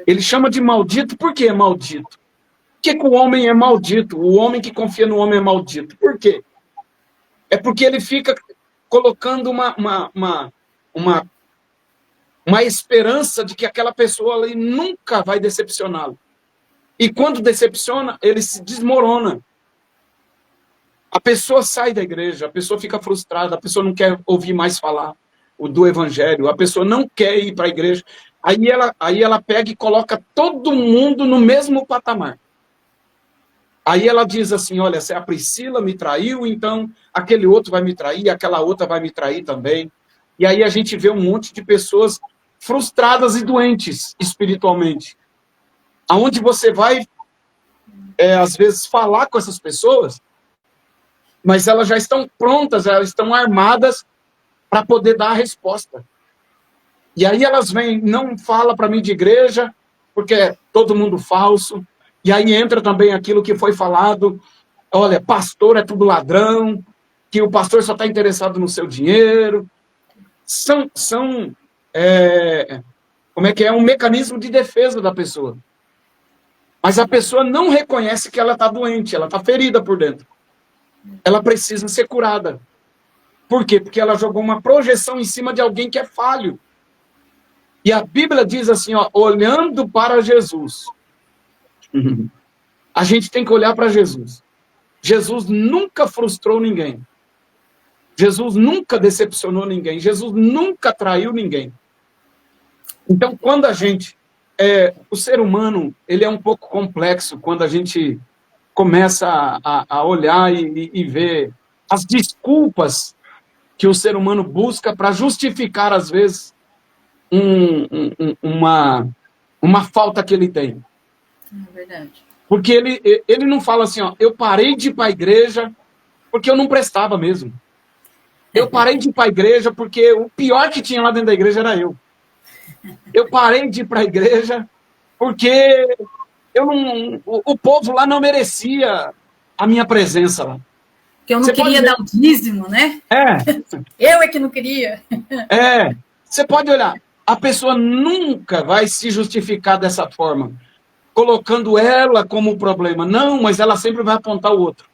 Ele chama de maldito, por que é maldito? Por que o homem é maldito? O homem que confia no homem é maldito. Por quê? É porque ele fica colocando uma esperança de que aquela pessoa ali nunca vai decepcioná-lo. E quando decepciona, ele se desmorona. A pessoa sai da igreja, a pessoa fica frustrada, a pessoa não quer ouvir mais falar do evangelho, a pessoa não quer ir para a igreja. Aí ela pega e coloca todo mundo no mesmo patamar. Aí ela diz assim, olha, se a Priscila me traiu, então aquele outro vai me trair, aquela outra vai me trair também. E aí a gente vê um monte de pessoas frustradas e doentes espiritualmente. Aonde você vai, às vezes, falar com essas pessoas, mas elas já estão prontas, elas estão armadas para poder dar a resposta. E aí elas vêm, não fala para mim de igreja, porque é todo mundo falso. E aí entra também aquilo que foi falado, olha, pastor é tudo ladrão, que o pastor só está interessado no seu dinheiro. Como é que é? Um mecanismo de defesa da pessoa. Mas a pessoa não reconhece que ela está doente, ela está ferida por dentro. Ela precisa ser curada. Por quê? Porque ela jogou uma projeção em cima de alguém que é falho. E a Bíblia diz assim, ó, olhando para Jesus. A gente tem que olhar para Jesus. Jesus nunca frustrou ninguém. Jesus nunca decepcionou ninguém. Jesus nunca traiu ninguém. Então, quando a gente... o ser humano, ele é um pouco complexo quando a gente começa a olhar e ver as desculpas que o ser humano busca para justificar, às vezes, uma falta que ele tem. É verdade. Porque ele não fala assim, ó, eu parei de ir para a igreja porque eu não prestava mesmo. Eu parei de ir para a igreja porque o pior que tinha lá dentro da igreja era eu. Eu parei de ir para a igreja porque o povo lá não merecia a minha presença lá. Que eu não queria dar o dízimo, né? Eu é que não queria. Você pode olhar, a pessoa nunca vai se justificar dessa forma, colocando ela como problema. Não, mas ela sempre vai apontar o outro.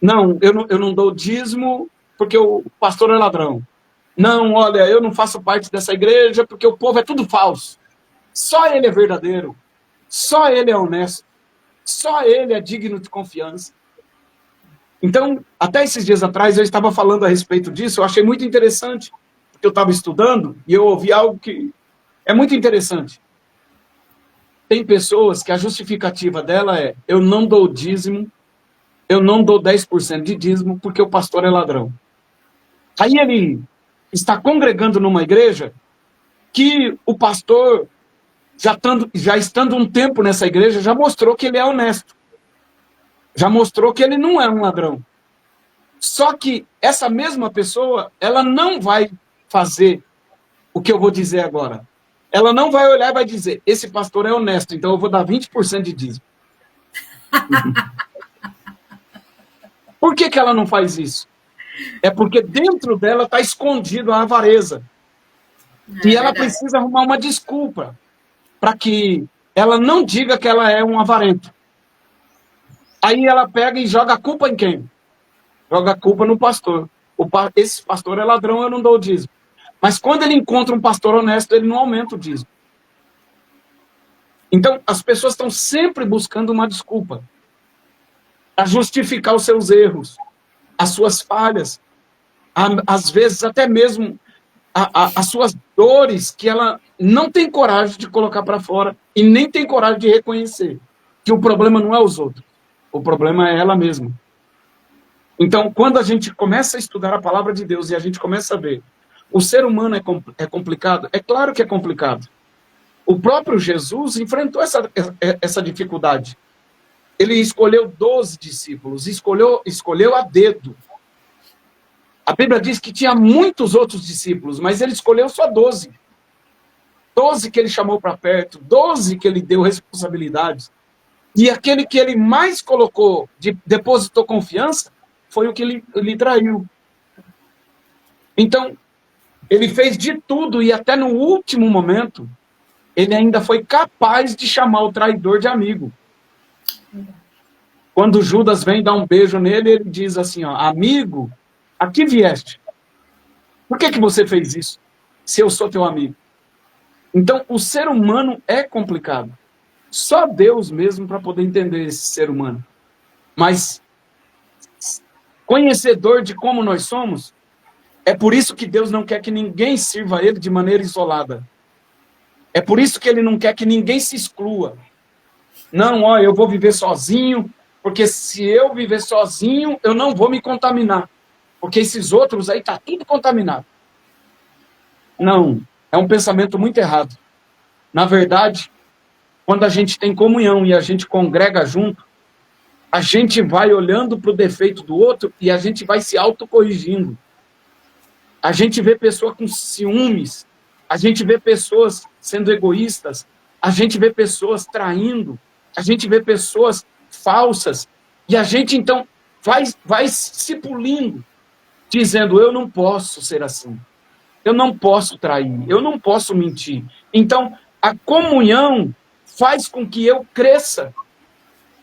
Não, eu não dou dízimo porque o pastor é ladrão. Não, olha, eu não faço parte dessa igreja porque o povo é tudo falso. Só ele é verdadeiro. Só ele é honesto. Só ele é digno de confiança. Então, até esses dias atrás, eu estava falando a respeito disso, eu achei muito interessante, porque eu estava estudando e eu ouvi algo que é muito interessante. Tem pessoas que a justificativa dela é: eu não dou dízimo, eu não dou 10% de dízimo porque o pastor é ladrão. Aí ele está congregando numa igreja que o pastor, já estando um tempo nessa igreja, já mostrou que ele é honesto. Já mostrou que ele não é um ladrão. Só que essa mesma pessoa, ela não vai fazer o que eu vou dizer agora. Ela não vai olhar e vai dizer: esse pastor é honesto, então eu vou dar 20% de dízimo. Por que ela não faz isso? É porque dentro dela está escondido a avareza. E ela precisa arrumar uma desculpa para que ela não diga que ela é um avarento. Aí ela pega e joga a culpa em quem? Joga a culpa no pastor. Esse pastor é ladrão, eu não dou o dízimo. Mas quando ele encontra um pastor honesto, ele não aumenta o dízimo. Então, as pessoas estão sempre buscando uma desculpa para justificar os seus erros, as suas falhas, às vezes até mesmo as suas dores que ela não tem coragem de colocar para fora e nem tem coragem de reconhecer que o problema não é os outros, o problema é ela mesma. Então, quando a gente começa a estudar a palavra de Deus e a gente começa a ver o ser humano é complicado, é claro que é complicado. O próprio Jesus enfrentou essa dificuldade. Ele escolheu 12 discípulos, escolheu a dedo. A Bíblia diz que tinha muitos outros discípulos, mas ele escolheu só 12. 12 que ele chamou para perto, 12 que ele deu responsabilidades. E aquele que ele mais colocou, depositou confiança, foi o que lhe traiu. Então, ele fez de tudo e até no último momento, ele ainda foi capaz de chamar o traidor de amigo. Quando Judas vem dar um beijo nele, ele diz assim, ó: amigo, aqui vieste. Por que você fez isso, se eu sou teu amigo? Então, o ser humano é complicado. Só Deus mesmo para poder entender esse ser humano. Mas, conhecedor de como nós somos, é por isso que Deus não quer que ninguém sirva a Ele de maneira isolada. É por isso que Ele não quer que ninguém se exclua. Não, ó, eu vou viver sozinho, porque se eu viver sozinho, eu não vou me contaminar. Porque esses outros aí tá tudo contaminado. Não, é um pensamento muito errado. Na verdade, quando a gente tem comunhão e a gente congrega junto, a gente vai olhando para o defeito do outro e a gente vai se autocorrigindo. A gente vê pessoa com ciúmes, a gente vê pessoas sendo egoístas, a gente vê pessoas traindo, a gente vê pessoas falsas, e a gente então vai se polindo, dizendo: eu não posso ser assim, eu não posso trair, eu não posso mentir. Então, a comunhão faz com que eu cresça.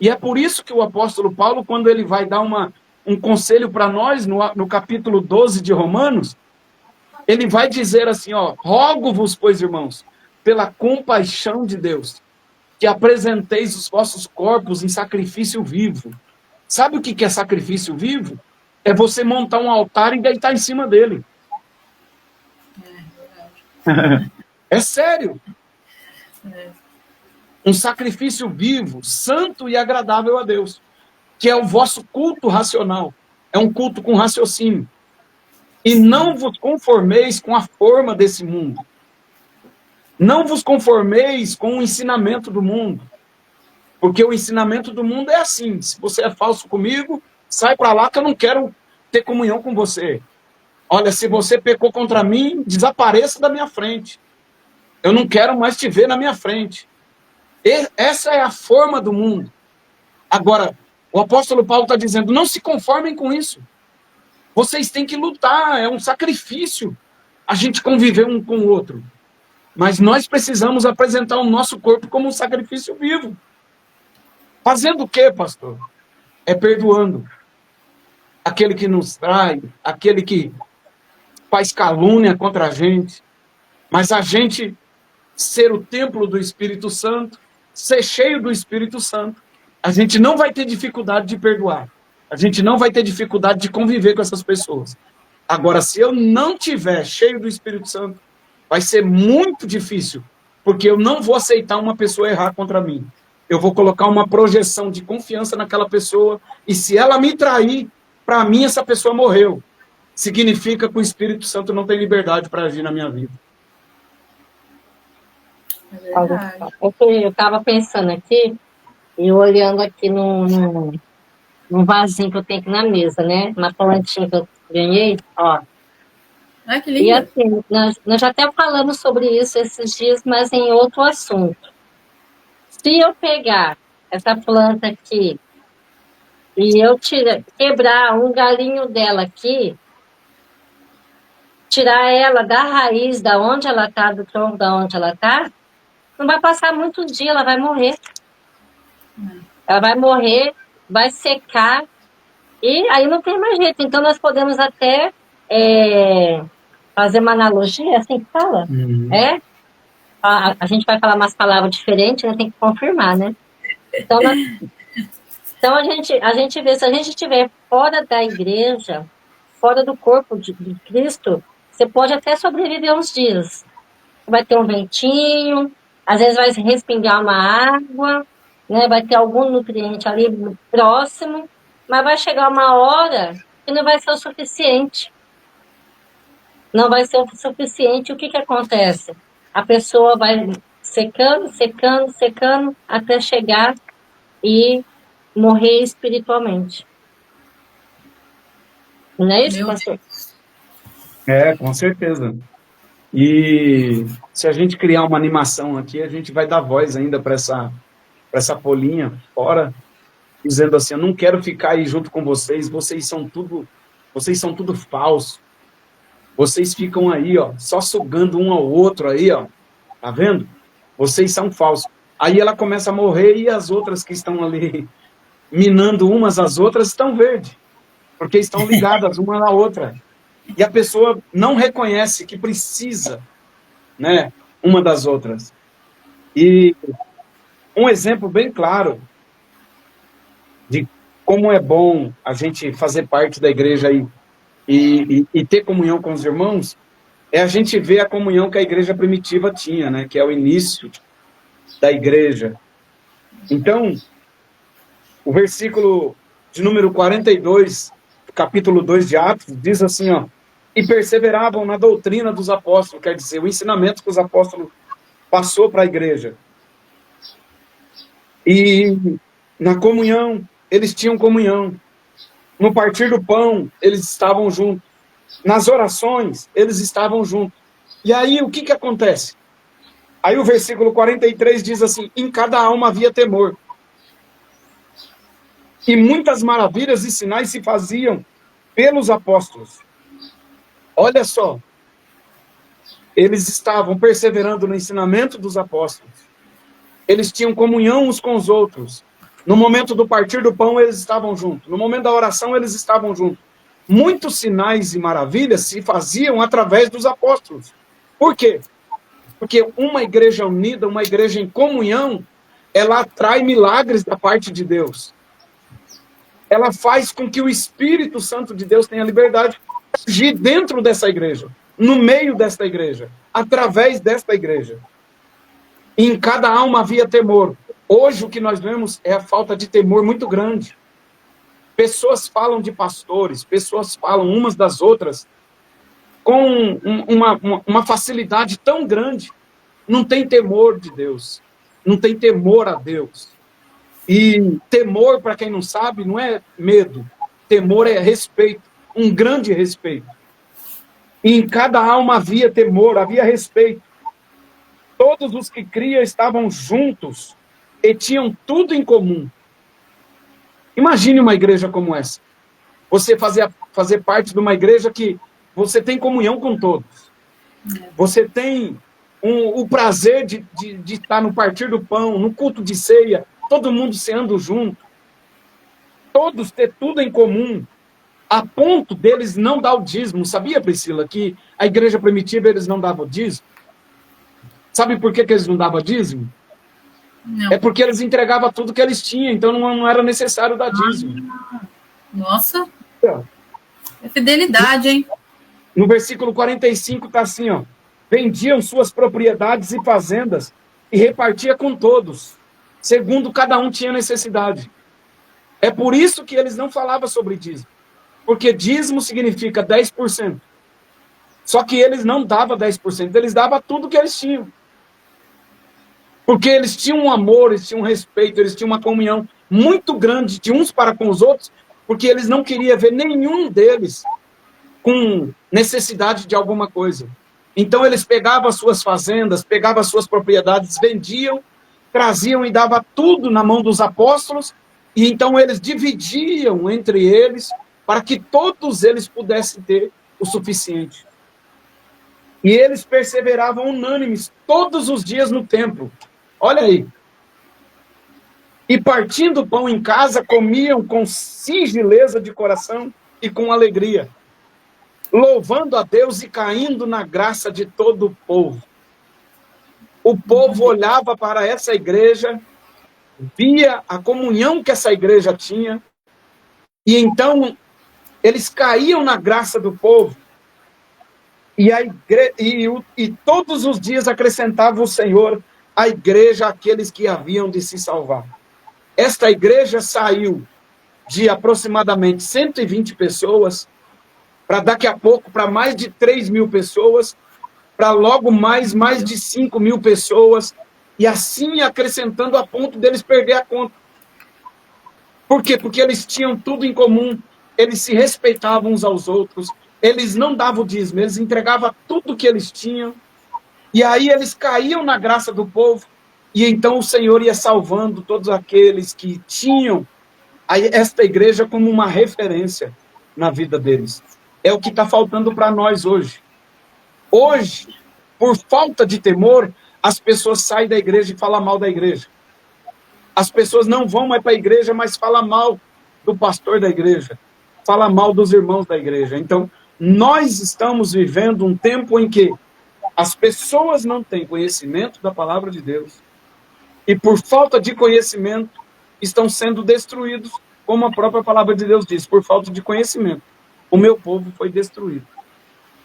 E é por isso que o apóstolo Paulo, quando ele vai dar um conselho para nós, no capítulo 12 de Romanos, ele vai dizer assim, ó: rogo-vos, pois, irmãos, pela compaixão de Deus, que apresenteis os vossos corpos em sacrifício vivo. Sabe o que é sacrifício vivo? É você montar um altar e deitar em cima dele. É sério. Um sacrifício vivo, santo e agradável a Deus, que é o vosso culto racional. É um culto com raciocínio. E não vos conformeis com a forma desse mundo. Não vos conformeis com o ensinamento do mundo. Porque o ensinamento do mundo é assim: se você é falso comigo, sai para lá que eu não quero ter comunhão com você. Olha, se você pecou contra mim, desapareça da minha frente. Eu não quero mais te ver na minha frente. Essa é a forma do mundo. Agora, o apóstolo Paulo está dizendo, não se conformem com isso. Vocês têm que lutar, é um sacrifício a gente conviver um com o outro. Mas nós precisamos apresentar o nosso corpo como um sacrifício vivo. Fazendo o quê, pastor? É perdoando. Aquele que nos trai, aquele que faz calúnia contra a gente. Mas a gente ser o templo do Espírito Santo, ser cheio do Espírito Santo, a gente não vai ter dificuldade de perdoar. A gente não vai ter dificuldade de conviver com essas pessoas. Agora, se eu não tiver cheio do Espírito Santo, vai ser muito difícil, porque eu não vou aceitar uma pessoa errar contra mim. Eu vou colocar uma projeção de confiança naquela pessoa, e se ela me trair, para mim essa pessoa morreu. Significa que o Espírito Santo não tem liberdade para agir na minha vida. Eu estava pensando aqui, e olhando aqui num vasinho que eu tenho aqui na mesa, né? Uma plantinha que eu ganhei, ó. Ai, que lindo. E assim, nós já até falamos sobre isso esses dias, mas em outro assunto. Se eu pegar essa planta aqui e eu quebrar um galinho dela aqui, tirar ela da raiz, da onde ela está, do tronco da onde ela está, não vai passar muitos dias, ela vai morrer. Ela vai morrer, vai secar, e aí não tem mais jeito. Então, nós podemos até fazer uma analogia, assim que fala. A gente vai falar umas palavras diferentes, né? Tem que confirmar, né? Então, a gente vê, se a gente estiver fora da igreja, fora do corpo de Cristo, você pode até sobreviver uns dias. Vai ter um ventinho, às vezes vai respingar uma água, né? Vai ter algum nutriente ali próximo, mas vai chegar uma hora que não vai ser o suficiente. Não vai ser o suficiente. O que acontece? A pessoa vai secando, secando, secando, até chegar e morrer espiritualmente. Não é isso, pastor? Com certeza. E se a gente criar uma animação aqui, a gente vai dar voz ainda para essa polinha fora, dizendo assim, eu não quero ficar aí junto com vocês, vocês são tudo falso. Vocês ficam aí, ó, só sugando um ao outro aí, ó. Tá vendo? Vocês são falsos. Aí ela começa a morrer e as outras que estão ali minando umas às outras estão verdes, porque estão ligadas uma na outra. E a pessoa não reconhece que precisa, né, uma das outras. E um exemplo bem claro de como é bom a gente fazer parte da igreja e ter comunhão com os irmãos, é a gente ver a comunhão que a igreja primitiva tinha, né, que é o início da igreja. Então, o versículo de número 42, capítulo 2 de Atos, diz assim, ó, e perseveravam na doutrina dos apóstolos, quer dizer, o ensinamento que os apóstolos passou para a igreja. E na comunhão, eles tinham comunhão. No partir do pão, eles estavam juntos. Nas orações, eles estavam juntos. E aí, o que acontece? Aí o versículo 43 diz assim, em cada alma havia temor. E muitas maravilhas e sinais se faziam pelos apóstolos. Olha só, eles estavam perseverando no ensinamento dos apóstolos. Eles tinham comunhão uns com os outros. No momento do partir do pão, eles estavam juntos. No momento da oração, eles estavam juntos. Muitos sinais e maravilhas se faziam através dos apóstolos. Por quê? Porque uma igreja unida, uma igreja em comunhão, ela atrai milagres da parte de Deus. Ela faz com que o Espírito Santo de Deus tenha liberdade de agir dentro dessa igreja, no meio desta igreja, através desta igreja. E em cada alma havia temor. Hoje o que nós vemos é a falta de temor muito grande. Pessoas falam de pastores, pessoas falam umas das outras com uma facilidade tão grande. Não tem temor de Deus, não tem temor a Deus. E temor, para quem não sabe, não é medo. Temor é respeito. um grande respeito. E em cada alma havia temor, havia respeito. Todos os que criam estavam juntos e tinham tudo em comum. Imagine uma igreja como essa. Você fazer parte de uma igreja que você tem comunhão com todos. Você tem o prazer de estar no partir do pão, no culto de ceia, todo mundo ceando junto. Todos ter tudo em comum, a ponto deles não dar o dízimo. Sabia, Priscila, que a igreja primitiva eles não davam dízimo? Sabe por que eles não davam dízimo? Não. É porque eles entregavam tudo que eles tinham, então não era necessário dar dízimo. Nossa, é fidelidade, hein? No versículo 45 está assim, ó. Vendiam suas propriedades e fazendas e repartia com todos, segundo cada um tinha necessidade. É por isso que eles não falavam sobre dízimo. Porque dízimo significa 10%. Só que eles não davam 10%, eles davam tudo que eles tinham. Porque eles tinham um amor, eles tinham um respeito, eles tinham uma comunhão muito grande de uns para com os outros, porque eles não queriam ver nenhum deles com necessidade de alguma coisa. Então eles pegavam as suas fazendas, pegavam as suas propriedades, vendiam, traziam e davam tudo na mão dos apóstolos, e então eles dividiam entre eles para que todos eles pudessem ter o suficiente. E eles perseveravam unânimes todos os dias no templo. Olha aí. E partindo o pão em casa, comiam com singeleza de coração e com alegria, louvando a Deus e caindo na graça de todo o povo. O povo olhava para essa igreja, via a comunhão que essa igreja tinha, e então eles caíam na graça do povo, e todos os dias acrescentava o Senhor à igreja aqueles que haviam de se salvar. Esta igreja saiu de aproximadamente 120 pessoas, para daqui a pouco, para mais de 3.000 pessoas, para logo mais de 5.000 pessoas, e assim acrescentando a ponto deles perder a conta. Por quê? Porque eles tinham tudo em comum, eles se respeitavam uns aos outros, eles não davam o dízimo, eles entregavam tudo que eles tinham, e aí eles caíam na graça do povo, e então o Senhor ia salvando todos aqueles que tinham esta igreja como uma referência na vida deles. É o que está faltando para nós hoje. Hoje, por falta de temor, as pessoas saem da igreja e falam mal da igreja. As pessoas não vão mais para a igreja, mas falam mal do pastor da igreja, falam mal dos irmãos da igreja. Então, nós estamos vivendo um tempo em que as pessoas não têm conhecimento da palavra de Deus e, por falta de conhecimento, estão sendo destruídos, como a própria palavra de Deus diz, por falta de conhecimento. O meu povo foi destruído.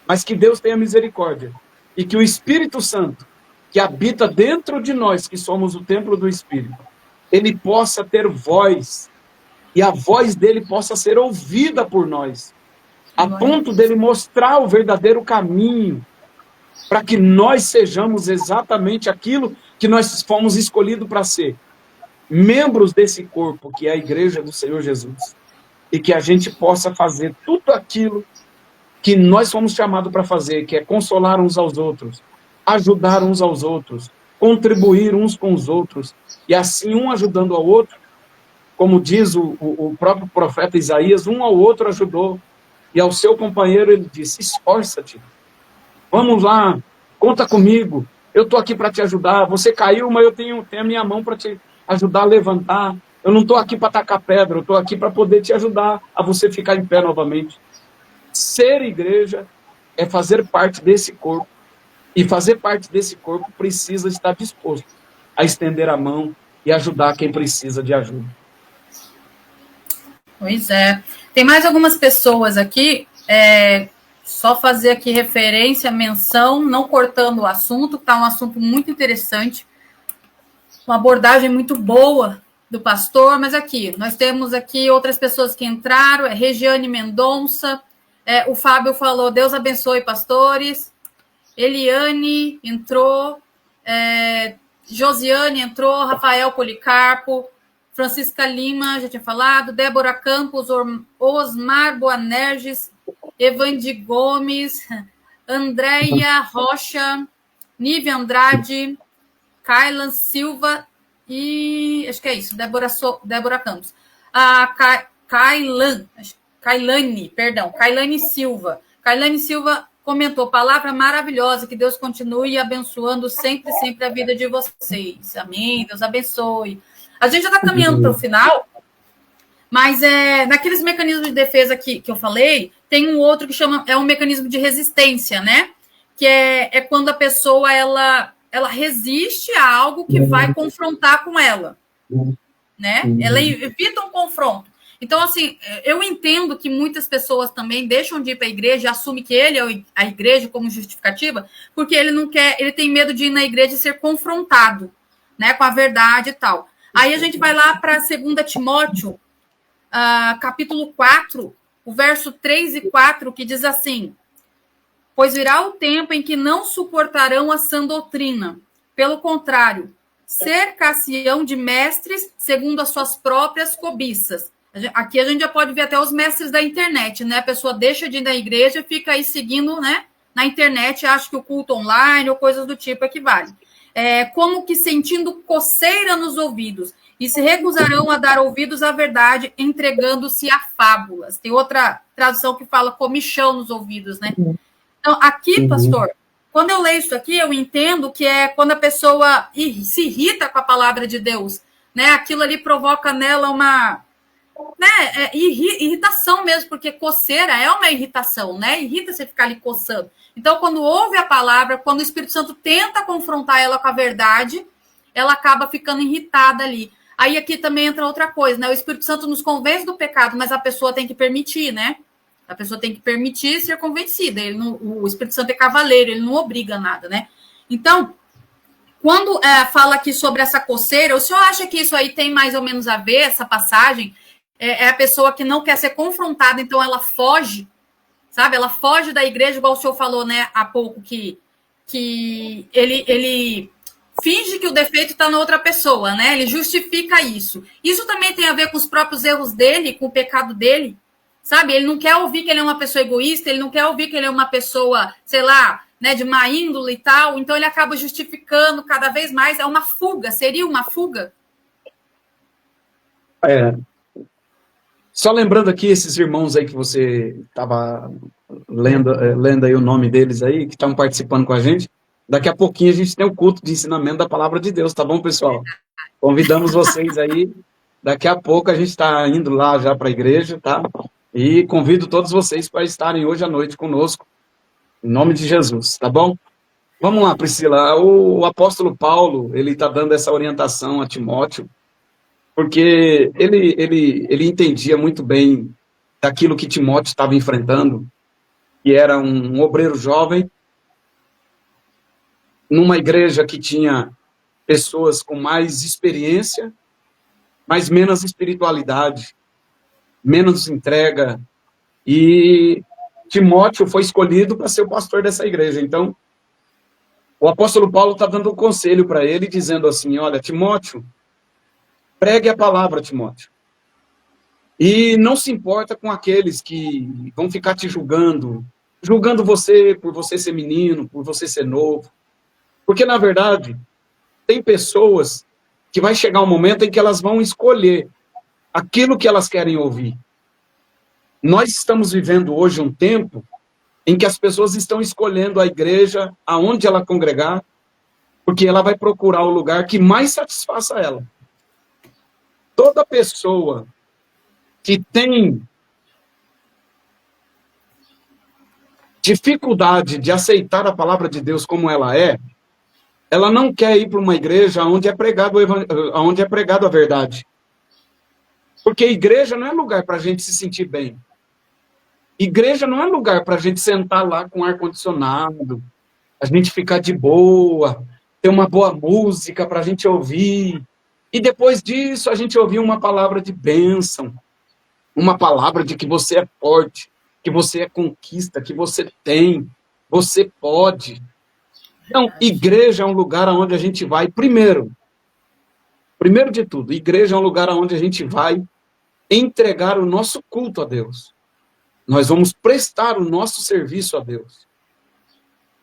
Mas que Deus tenha misericórdia e que o Espírito Santo, que habita dentro de nós, que somos o templo do Espírito, ele possa ter voz e a voz dele possa ser ouvida por nós, a ponto dele mostrar o verdadeiro caminho para que nós sejamos exatamente aquilo que nós fomos escolhidos para ser, membros desse corpo que é a igreja do Senhor Jesus, e que a gente possa fazer tudo aquilo que nós fomos chamados para fazer, que é consolar uns aos outros, ajudar uns aos outros, contribuir uns com os outros, e assim um ajudando ao outro, como diz o próprio profeta Isaías, um ao outro ajudou, e ao seu companheiro ele disse, esforça-te, vamos lá, conta comigo, eu estou aqui para te ajudar, você caiu, mas eu tenho a minha mão para te ajudar a levantar, eu não estou aqui para tacar pedra, eu estou aqui para poder te ajudar a você ficar em pé novamente. Ser igreja é fazer parte desse corpo, e fazer parte desse corpo precisa estar disposto a estender a mão e ajudar quem precisa de ajuda. Pois é. Tem mais algumas pessoas aqui, só fazer aqui referência, menção, não cortando o assunto, que está um assunto muito interessante, uma abordagem muito boa do pastor, mas aqui, nós temos aqui outras pessoas que entraram, Regiane Mendonça, o Fábio falou, Deus abençoe pastores, Eliane entrou, Josiane entrou, Rafael Policarpo, Francisca Lima, já tinha falado, Débora Campos, Osmar Boanerges, Evandi Gomes, Andréia Rocha, Nívia Andrade, Kailan Silva e acho que é isso, Débora Campos. A Kailane Silva. Kailane Silva comentou, palavra maravilhosa, que Deus continue abençoando sempre, sempre a vida de vocês. Amém, Deus abençoe. A gente já está caminhando para o final, mas naqueles mecanismos de defesa que eu falei, tem um outro que é um mecanismo de resistência, né? Que é quando a pessoa, ela resiste a algo que vai confrontar com ela, né? Ela evita um confronto. Então, assim, eu entendo que muitas pessoas também deixam de ir para a igreja e assumem que ele é a igreja como justificativa, porque ele não quer, ele tem medo de ir na igreja e ser confrontado, né, com a verdade e tal. Aí a gente vai lá para 2 Timóteo, capítulo 4, o verso 3 e 4, que diz assim: pois virá o tempo em que não suportarão a sã doutrina. Pelo contrário, cercar-se-ão de mestres segundo as suas próprias cobiças. Aqui a gente já pode ver até os mestres da internet, né? A pessoa deixa de ir na igreja e fica aí seguindo, né, na internet, acha que o culto online ou coisas do tipo equivale. Como que sentindo coceira nos ouvidos, e se recusarão a dar ouvidos à verdade, entregando-se a fábulas. Tem outra tradução que fala comichão nos ouvidos, né? Então, aqui, pastor, quando eu leio isso aqui, eu entendo que é quando a pessoa se irrita com a palavra de Deus, né? Aquilo ali provoca nela uma, né, irritação mesmo, porque coceira é uma irritação, né? Irrita você ficar ali coçando. Então, quando ouve a palavra, quando o Espírito Santo tenta confrontar ela com a verdade, ela acaba ficando irritada ali. Aí aqui também entra outra coisa, né? O Espírito Santo nos convence do pecado, mas a pessoa tem que permitir, né? A pessoa tem que permitir ser convencida. O Espírito Santo é cavaleiro, ele não obriga nada, né? Então, quando fala aqui sobre essa coceira, o senhor acha que isso aí tem mais ou menos a ver, essa passagem? É a pessoa que não quer ser confrontada, então ela foge, sabe? Ela foge da igreja, igual o senhor falou, né, há pouco, que ele finge que o defeito está na outra pessoa, né? Ele justifica isso. Isso também tem a ver com os próprios erros dele, com o pecado dele, sabe? Ele não quer ouvir que ele é uma pessoa egoísta, ele não quer ouvir que ele é uma pessoa, sei lá, né, de má índole e tal, então ele acaba justificando cada vez mais. É uma fuga, seria uma fuga? Só lembrando aqui esses irmãos aí que você estava lendo aí o nome deles aí, que estão participando com a gente. Daqui a pouquinho a gente tem o culto de ensinamento da palavra de Deus, tá bom, pessoal? Convidamos vocês aí. Daqui a pouco a gente está indo lá já para a igreja, tá? E convido todos vocês para estarem hoje à noite conosco, em nome de Jesus, tá bom? Vamos lá, Priscila. O apóstolo Paulo, ele está dando essa orientação a Timóteo, porque ele entendia muito bem daquilo que Timóteo estava enfrentando, que era um obreiro jovem, numa igreja que tinha pessoas com mais experiência, mas menos espiritualidade, menos entrega, e Timóteo foi escolhido para ser o pastor dessa igreja. Então, o apóstolo Paulo está dando um conselho para ele, dizendo assim: olha, Timóteo, pregue a palavra, Timóteo. E não se importa com aqueles que vão ficar te julgando você por você ser menino, por você ser novo. Porque, na verdade, tem pessoas que vai chegar um momento em que elas vão escolher aquilo que elas querem ouvir. Nós estamos vivendo hoje um tempo em que as pessoas estão escolhendo a igreja aonde ela congregar, porque ela vai procurar o lugar que mais satisfaça ela. Toda pessoa que tem dificuldade de aceitar a palavra de Deus como ela é, ela não quer ir para uma igreja onde é pregado a verdade. Porque igreja não é lugar para a gente se sentir bem. Igreja não é lugar para a gente sentar lá com ar-condicionado, a gente ficar de boa, ter uma boa música para a gente ouvir. E depois disso a gente ouvir uma palavra de bênção, uma palavra de que você é forte, que você é conquista, que você tem, você pode. Então, igreja é um lugar onde a gente vai, primeiro de tudo, igreja é um lugar onde a gente vai entregar o nosso culto a Deus. nós vamos prestar o nosso serviço a Deus.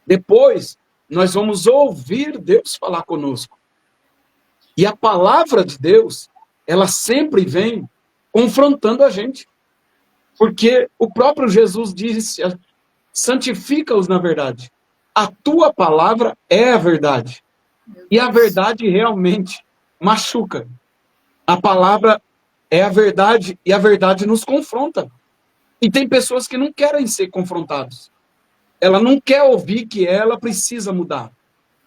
Depois, nós vamos ouvir Deus falar conosco. E a palavra de Deus, ela sempre vem confrontando a gente. Porque o próprio Jesus disse, santifica-os na verdade. A tua palavra é a verdade. E a verdade realmente machuca. A palavra é a verdade e a verdade nos confronta. E tem pessoas que não querem ser confrontados. Ela não quer ouvir que ela precisa mudar.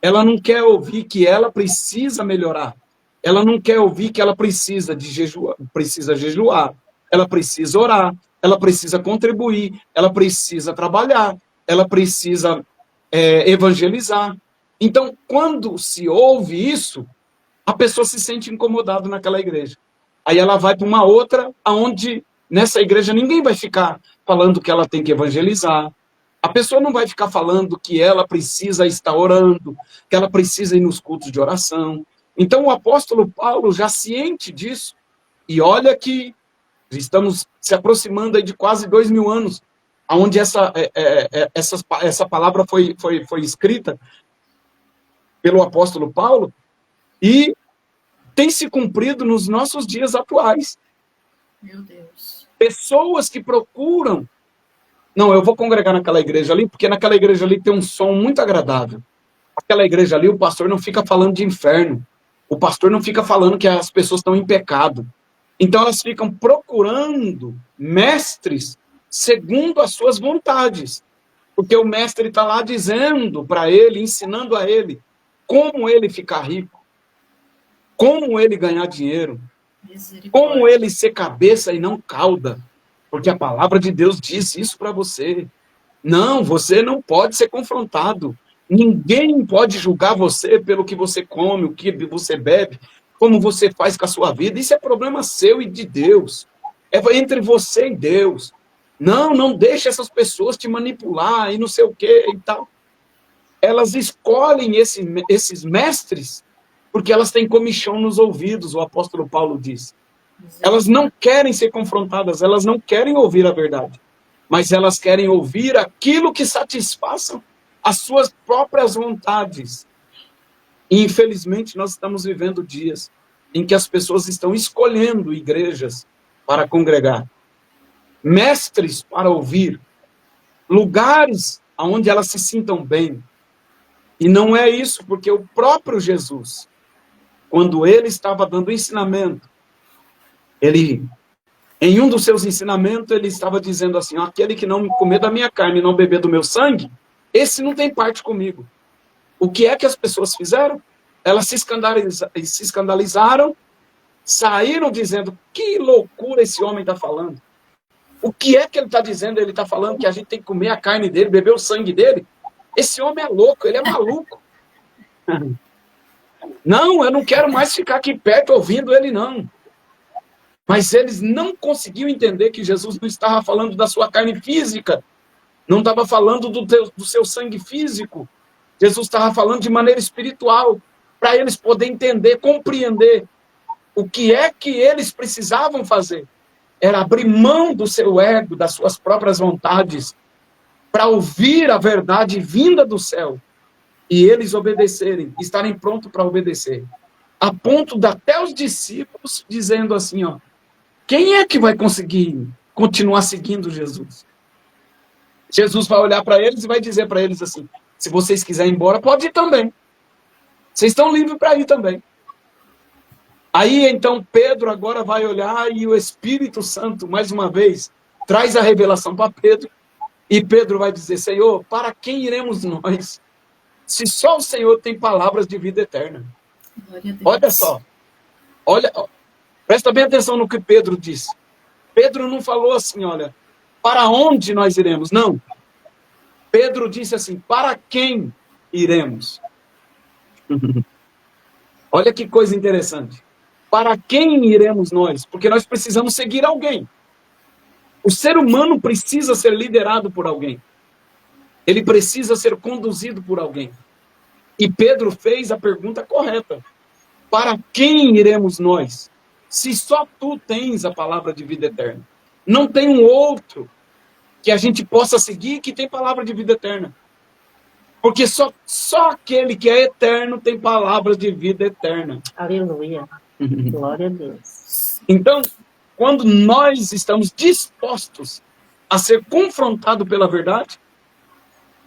Ela não quer ouvir que ela precisa melhorar. Ela não quer ouvir que ela precisa jejuar. Ela precisa orar. Ela precisa contribuir. Ela precisa trabalhar. Ela precisa evangelizar. Então, quando se ouve isso, a pessoa se sente incomodada naquela igreja. Aí ela vai para uma outra, onde nessa igreja ninguém vai ficar falando que ela tem que evangelizar. A pessoa não vai ficar falando que ela precisa estar orando, que ela precisa ir nos cultos de oração. Então o apóstolo Paulo, já ciente disso, e olha que estamos se aproximando aí de quase 2000 anos, onde essa palavra foi escrita pelo apóstolo Paulo, e tem se cumprido nos nossos dias atuais. Meu Deus. Pessoas que procuram, não, eu vou congregar naquela igreja ali, porque naquela igreja ali tem um som muito agradável. Aquela igreja ali, o pastor não fica falando de inferno. O pastor não fica falando que as pessoas estão em pecado. Então elas ficam procurando mestres segundo as suas vontades. Porque o mestre está lá dizendo para ele, ensinando a ele, como ele ficar rico, como ele ganhar dinheiro, como ele ser cabeça e não cauda. Porque a palavra de Deus diz isso para você. Não, você não pode ser confrontado. Ninguém pode julgar você pelo que você come, o que você bebe, como você faz com a sua vida. Isso é problema seu e de Deus. É entre você e Deus. Não deixe essas pessoas te manipular e não sei o que e tal. Elas escolhem esses mestres porque elas têm comichão nos ouvidos, o apóstolo Paulo diz. Elas não querem ser confrontadas, elas não querem ouvir a verdade, mas elas querem ouvir aquilo que satisfaça as suas próprias vontades. E, infelizmente, nós estamos vivendo dias em que as pessoas estão escolhendo igrejas para congregar, mestres para ouvir, lugares onde elas se sintam bem. E não é isso, porque o próprio Jesus, quando ele estava dando ensinamento, em um dos seus ensinamentos, ele estava dizendo assim, aquele que não comer da minha carne e não beber do meu sangue, esse não tem parte comigo. O que é que as pessoas fizeram? Elas se escandalizaram, saíram dizendo, que loucura esse homem está falando. O que é que ele está dizendo? Ele está falando que a gente tem que comer a carne dele, beber o sangue dele? Esse homem é louco, ele é maluco. Não, eu não quero mais ficar aqui perto ouvindo ele, não. Mas eles não conseguiam entender que Jesus não estava falando da sua carne física, não estava falando do seu sangue físico. Jesus estava falando de maneira espiritual, para eles poderem entender, compreender o que é que eles precisavam fazer. Era abrir mão do seu ego, das suas próprias vontades, para ouvir a verdade vinda do céu, e eles obedecerem, estarem prontos para obedecer. A ponto de até os discípulos dizendo assim, quem é que vai conseguir continuar seguindo Jesus? Jesus vai olhar para eles e vai dizer para eles assim, se vocês quiserem ir embora, pode ir também. Vocês estão livres para ir também. Aí, então, Pedro agora vai olhar e o Espírito Santo, mais uma vez, traz a revelação para Pedro. E Pedro vai dizer, Senhor, para quem iremos nós? Se só o Senhor tem palavras de vida eterna. Olha só. Presta bem atenção no que Pedro disse. Pedro não falou assim, olha, para onde nós iremos? Não. Pedro disse assim, para quem iremos? Olha que coisa interessante. Para quem iremos nós? Porque nós precisamos seguir alguém. O ser humano precisa ser liderado por alguém. Ele precisa ser conduzido por alguém. E Pedro fez a pergunta correta. Para quem iremos nós? Se só tu tens a palavra de vida eterna. Não tem um outro. que a gente possa seguir, que tem palavra de vida eterna. Porque só aquele que é eterno tem palavras de vida eterna. Aleluia. Glória a Deus. Então, quando nós estamos dispostos a ser confrontados pela verdade,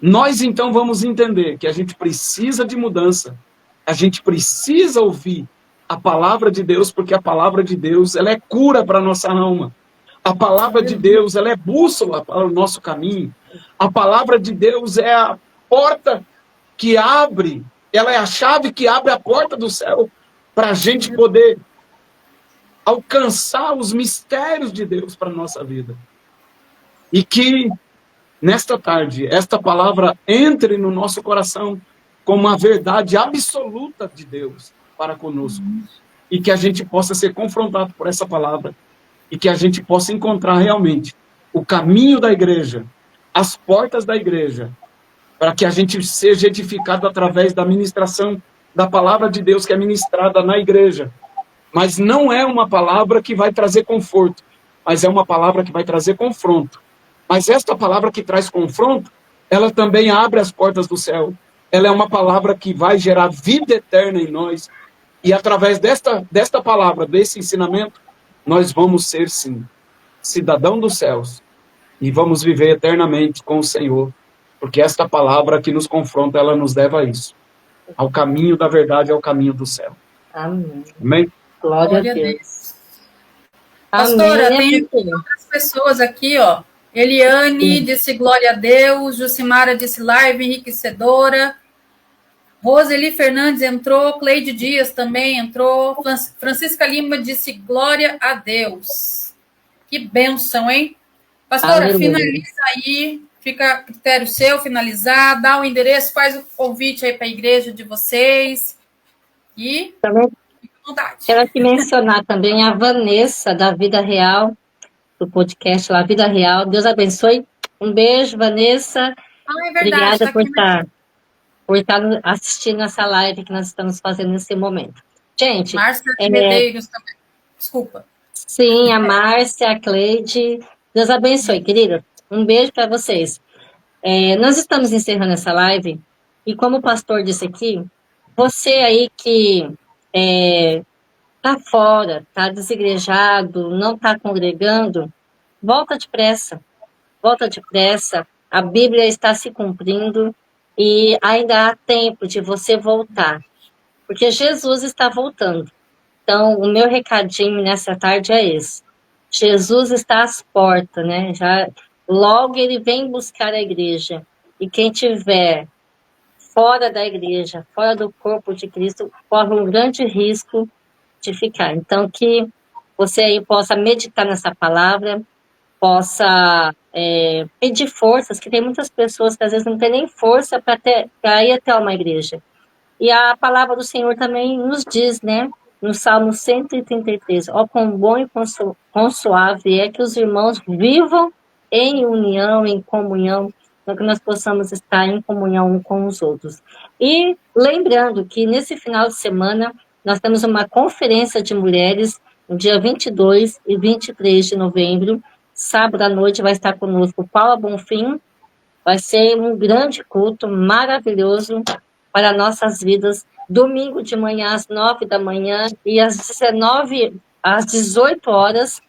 nós então vamos entender que a gente precisa de mudança, a gente precisa ouvir a palavra de Deus, porque a palavra de Deus ela é cura para a nossa alma. A palavra de Deus ela é bússola para o nosso caminho. A palavra de Deus é a porta que abre, ela é a chave que abre a porta do céu para a gente poder alcançar os mistérios de Deus para a nossa vida. E que, nesta tarde, esta palavra entre no nosso coração como uma verdade absoluta de Deus para conosco. E que a gente possa ser confrontado por essa palavra. E que a gente possa encontrar realmente o caminho da igreja, as portas da igreja, para que a gente seja edificado através da ministração da palavra de Deus que é ministrada na igreja. Mas não é uma palavra que vai trazer conforto, mas é uma palavra que vai trazer confronto. Mas esta palavra que traz confronto, ela também abre as portas do céu. Ela é uma palavra que vai gerar vida eterna em nós. E através desta palavra, desse ensinamento, nós vamos ser, sim, cidadão dos céus. E vamos viver eternamente com o Senhor. Porque esta palavra que nos confronta, ela nos leva a isso. Ao caminho da verdade, ao caminho do céu. Amém. Amém? Glória a Deus. Pastora, Amém. tem outras pessoas aqui, ó. Eliane disse glória a Deus. Jucimara disse live enriquecedora. Roseli Fernandes entrou. Cleide Dias também entrou. Francisca Lima disse glória a Deus. Que bênção, hein? Pastora, Aleluia. finaliza aí. Fica a critério seu finalizar. Dá o endereço, faz o convite aí para a igreja de vocês. E Também fica à vontade. quero aqui mencionar também a Vanessa, da Vida Real, do podcast lá, Vida Real. Deus abençoe. Um beijo, Vanessa. Ah, é verdade. Obrigada por estar assistindo essa live que nós estamos fazendo nesse momento. Gente, Márcia Medeiros também. Desculpa. sim, a Márcia, a Cleide. Deus abençoe, querida. Um beijo para vocês. Nós estamos encerrando essa live e como o pastor disse aqui, você aí que está fora, está desigrejado, não está congregando, volta depressa. Volta depressa. A Bíblia está se cumprindo e ainda há tempo de você voltar, porque Jesus está voltando. Então, o meu recadinho nessa tarde é esse. Jesus está às portas, né? Logo ele vem buscar a igreja. E quem tiver fora da igreja, fora do corpo de Cristo, corre um grande risco de ficar. Então, que você aí possa meditar nessa palavra, possa pedir forças, que tem muitas pessoas que às vezes não tem nem força para ir até uma igreja. E a palavra do Senhor também nos diz, né? No Salmo 133, ó, quão bom e quão suave é que os irmãos vivam em união, em comunhão, para que nós possamos estar em comunhão uns com os outros. E lembrando que nesse final de semana nós temos uma conferência de mulheres no dia 22 e 23 de novembro, sábado à noite vai estar conosco Paula Bonfim, vai ser um grande culto maravilhoso para nossas vidas, domingo de manhã às 9 da manhã e às 18 horas,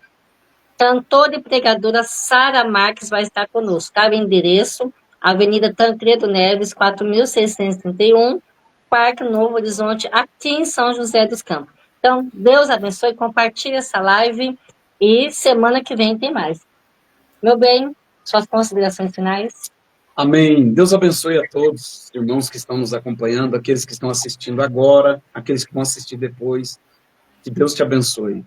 cantora e pregadora Sara Marques vai estar conosco. Tá? O endereço, Avenida Tancredo Neves, 4.631, Parque Novo Horizonte, aqui em São José dos Campos. Então, Deus abençoe, compartilhe essa live e semana que vem tem mais. Meu bem, suas considerações finais? Amém. Deus abençoe a todos, irmãos que estão nos acompanhando, aqueles que estão assistindo agora, aqueles que vão assistir depois. Que Deus te abençoe.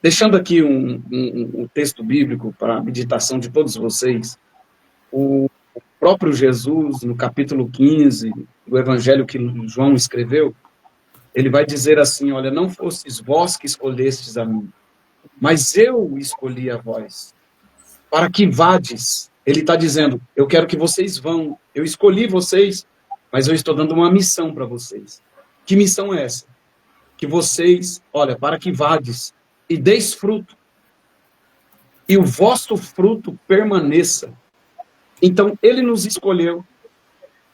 Deixando aqui um texto bíblico para a meditação de todos vocês, o próprio Jesus, no capítulo 15 do evangelho que João escreveu, ele vai dizer assim, olha, não fostes vós que escolhestes a mim, mas eu escolhi a vós, para que vades. Ele está dizendo, eu quero que vocês vão, eu escolhi vocês, mas eu estou dando uma missão para vocês. Que missão é essa? Que vocês, olha, para que vades e deis fruto, e o vosso fruto permaneça, Então, ele nos escolheu,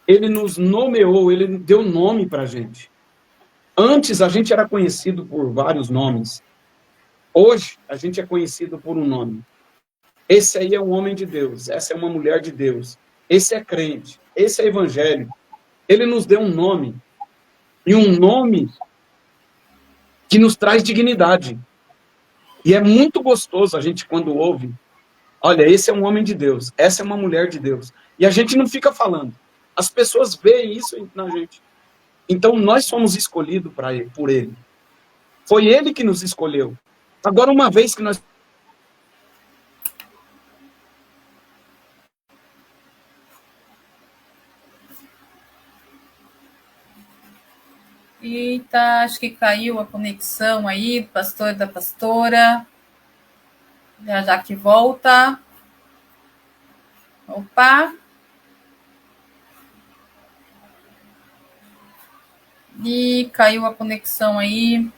ele nos nomeou, ele deu nome para a gente. Antes, a gente era conhecido por vários nomes. Hoje, a gente é conhecido por um nome. Esse aí é um homem de Deus, essa é uma mulher de Deus, esse é crente, esse é evangélico. Ele nos deu um nome, e um nome que nos traz dignidade. E é muito gostoso a gente, quando ouve, olha, esse é um homem de Deus, essa é uma mulher de Deus. E a gente não fica falando. As pessoas veem isso na gente. Então, nós somos escolhidos por ele. Foi ele que nos escolheu. Agora, uma vez que nós... Eita, acho que caiu a conexão aí do pastor e da pastora. Já que volta. Opa. E caiu a conexão aí.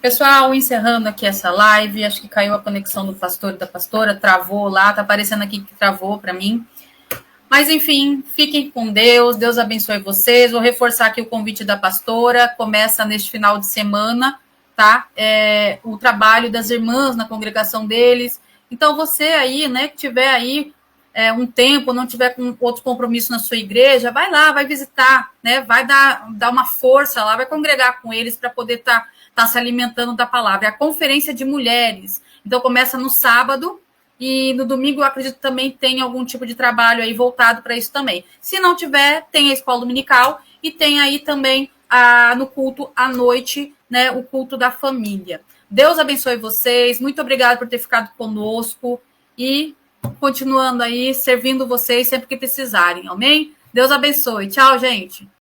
Pessoal, encerrando aqui essa live, acho que caiu a conexão do pastor e da pastora, travou lá, tá aparecendo aqui que travou para mim. Mas, enfim, fiquem com Deus, Deus abençoe vocês. Vou reforçar aqui o convite da pastora, começa neste final de semana, tá? O trabalho das irmãs na congregação deles. Então, você aí, né, que tiver aí um tempo, não tiver com outro compromisso na sua igreja, vai lá, vai visitar, né? Vai dar uma força lá, vai congregar com eles para poder estar se alimentando da palavra. É a conferência de mulheres. Então, começa no sábado, e no domingo, eu acredito que também tem algum tipo de trabalho aí voltado para isso também. Se não tiver, tem a escola dominical e tem aí também no culto à noite, né, o culto da família. Deus abençoe vocês. Muito obrigada por ter ficado conosco e continuando aí, servindo vocês sempre que precisarem. Amém? Deus abençoe. Tchau, gente.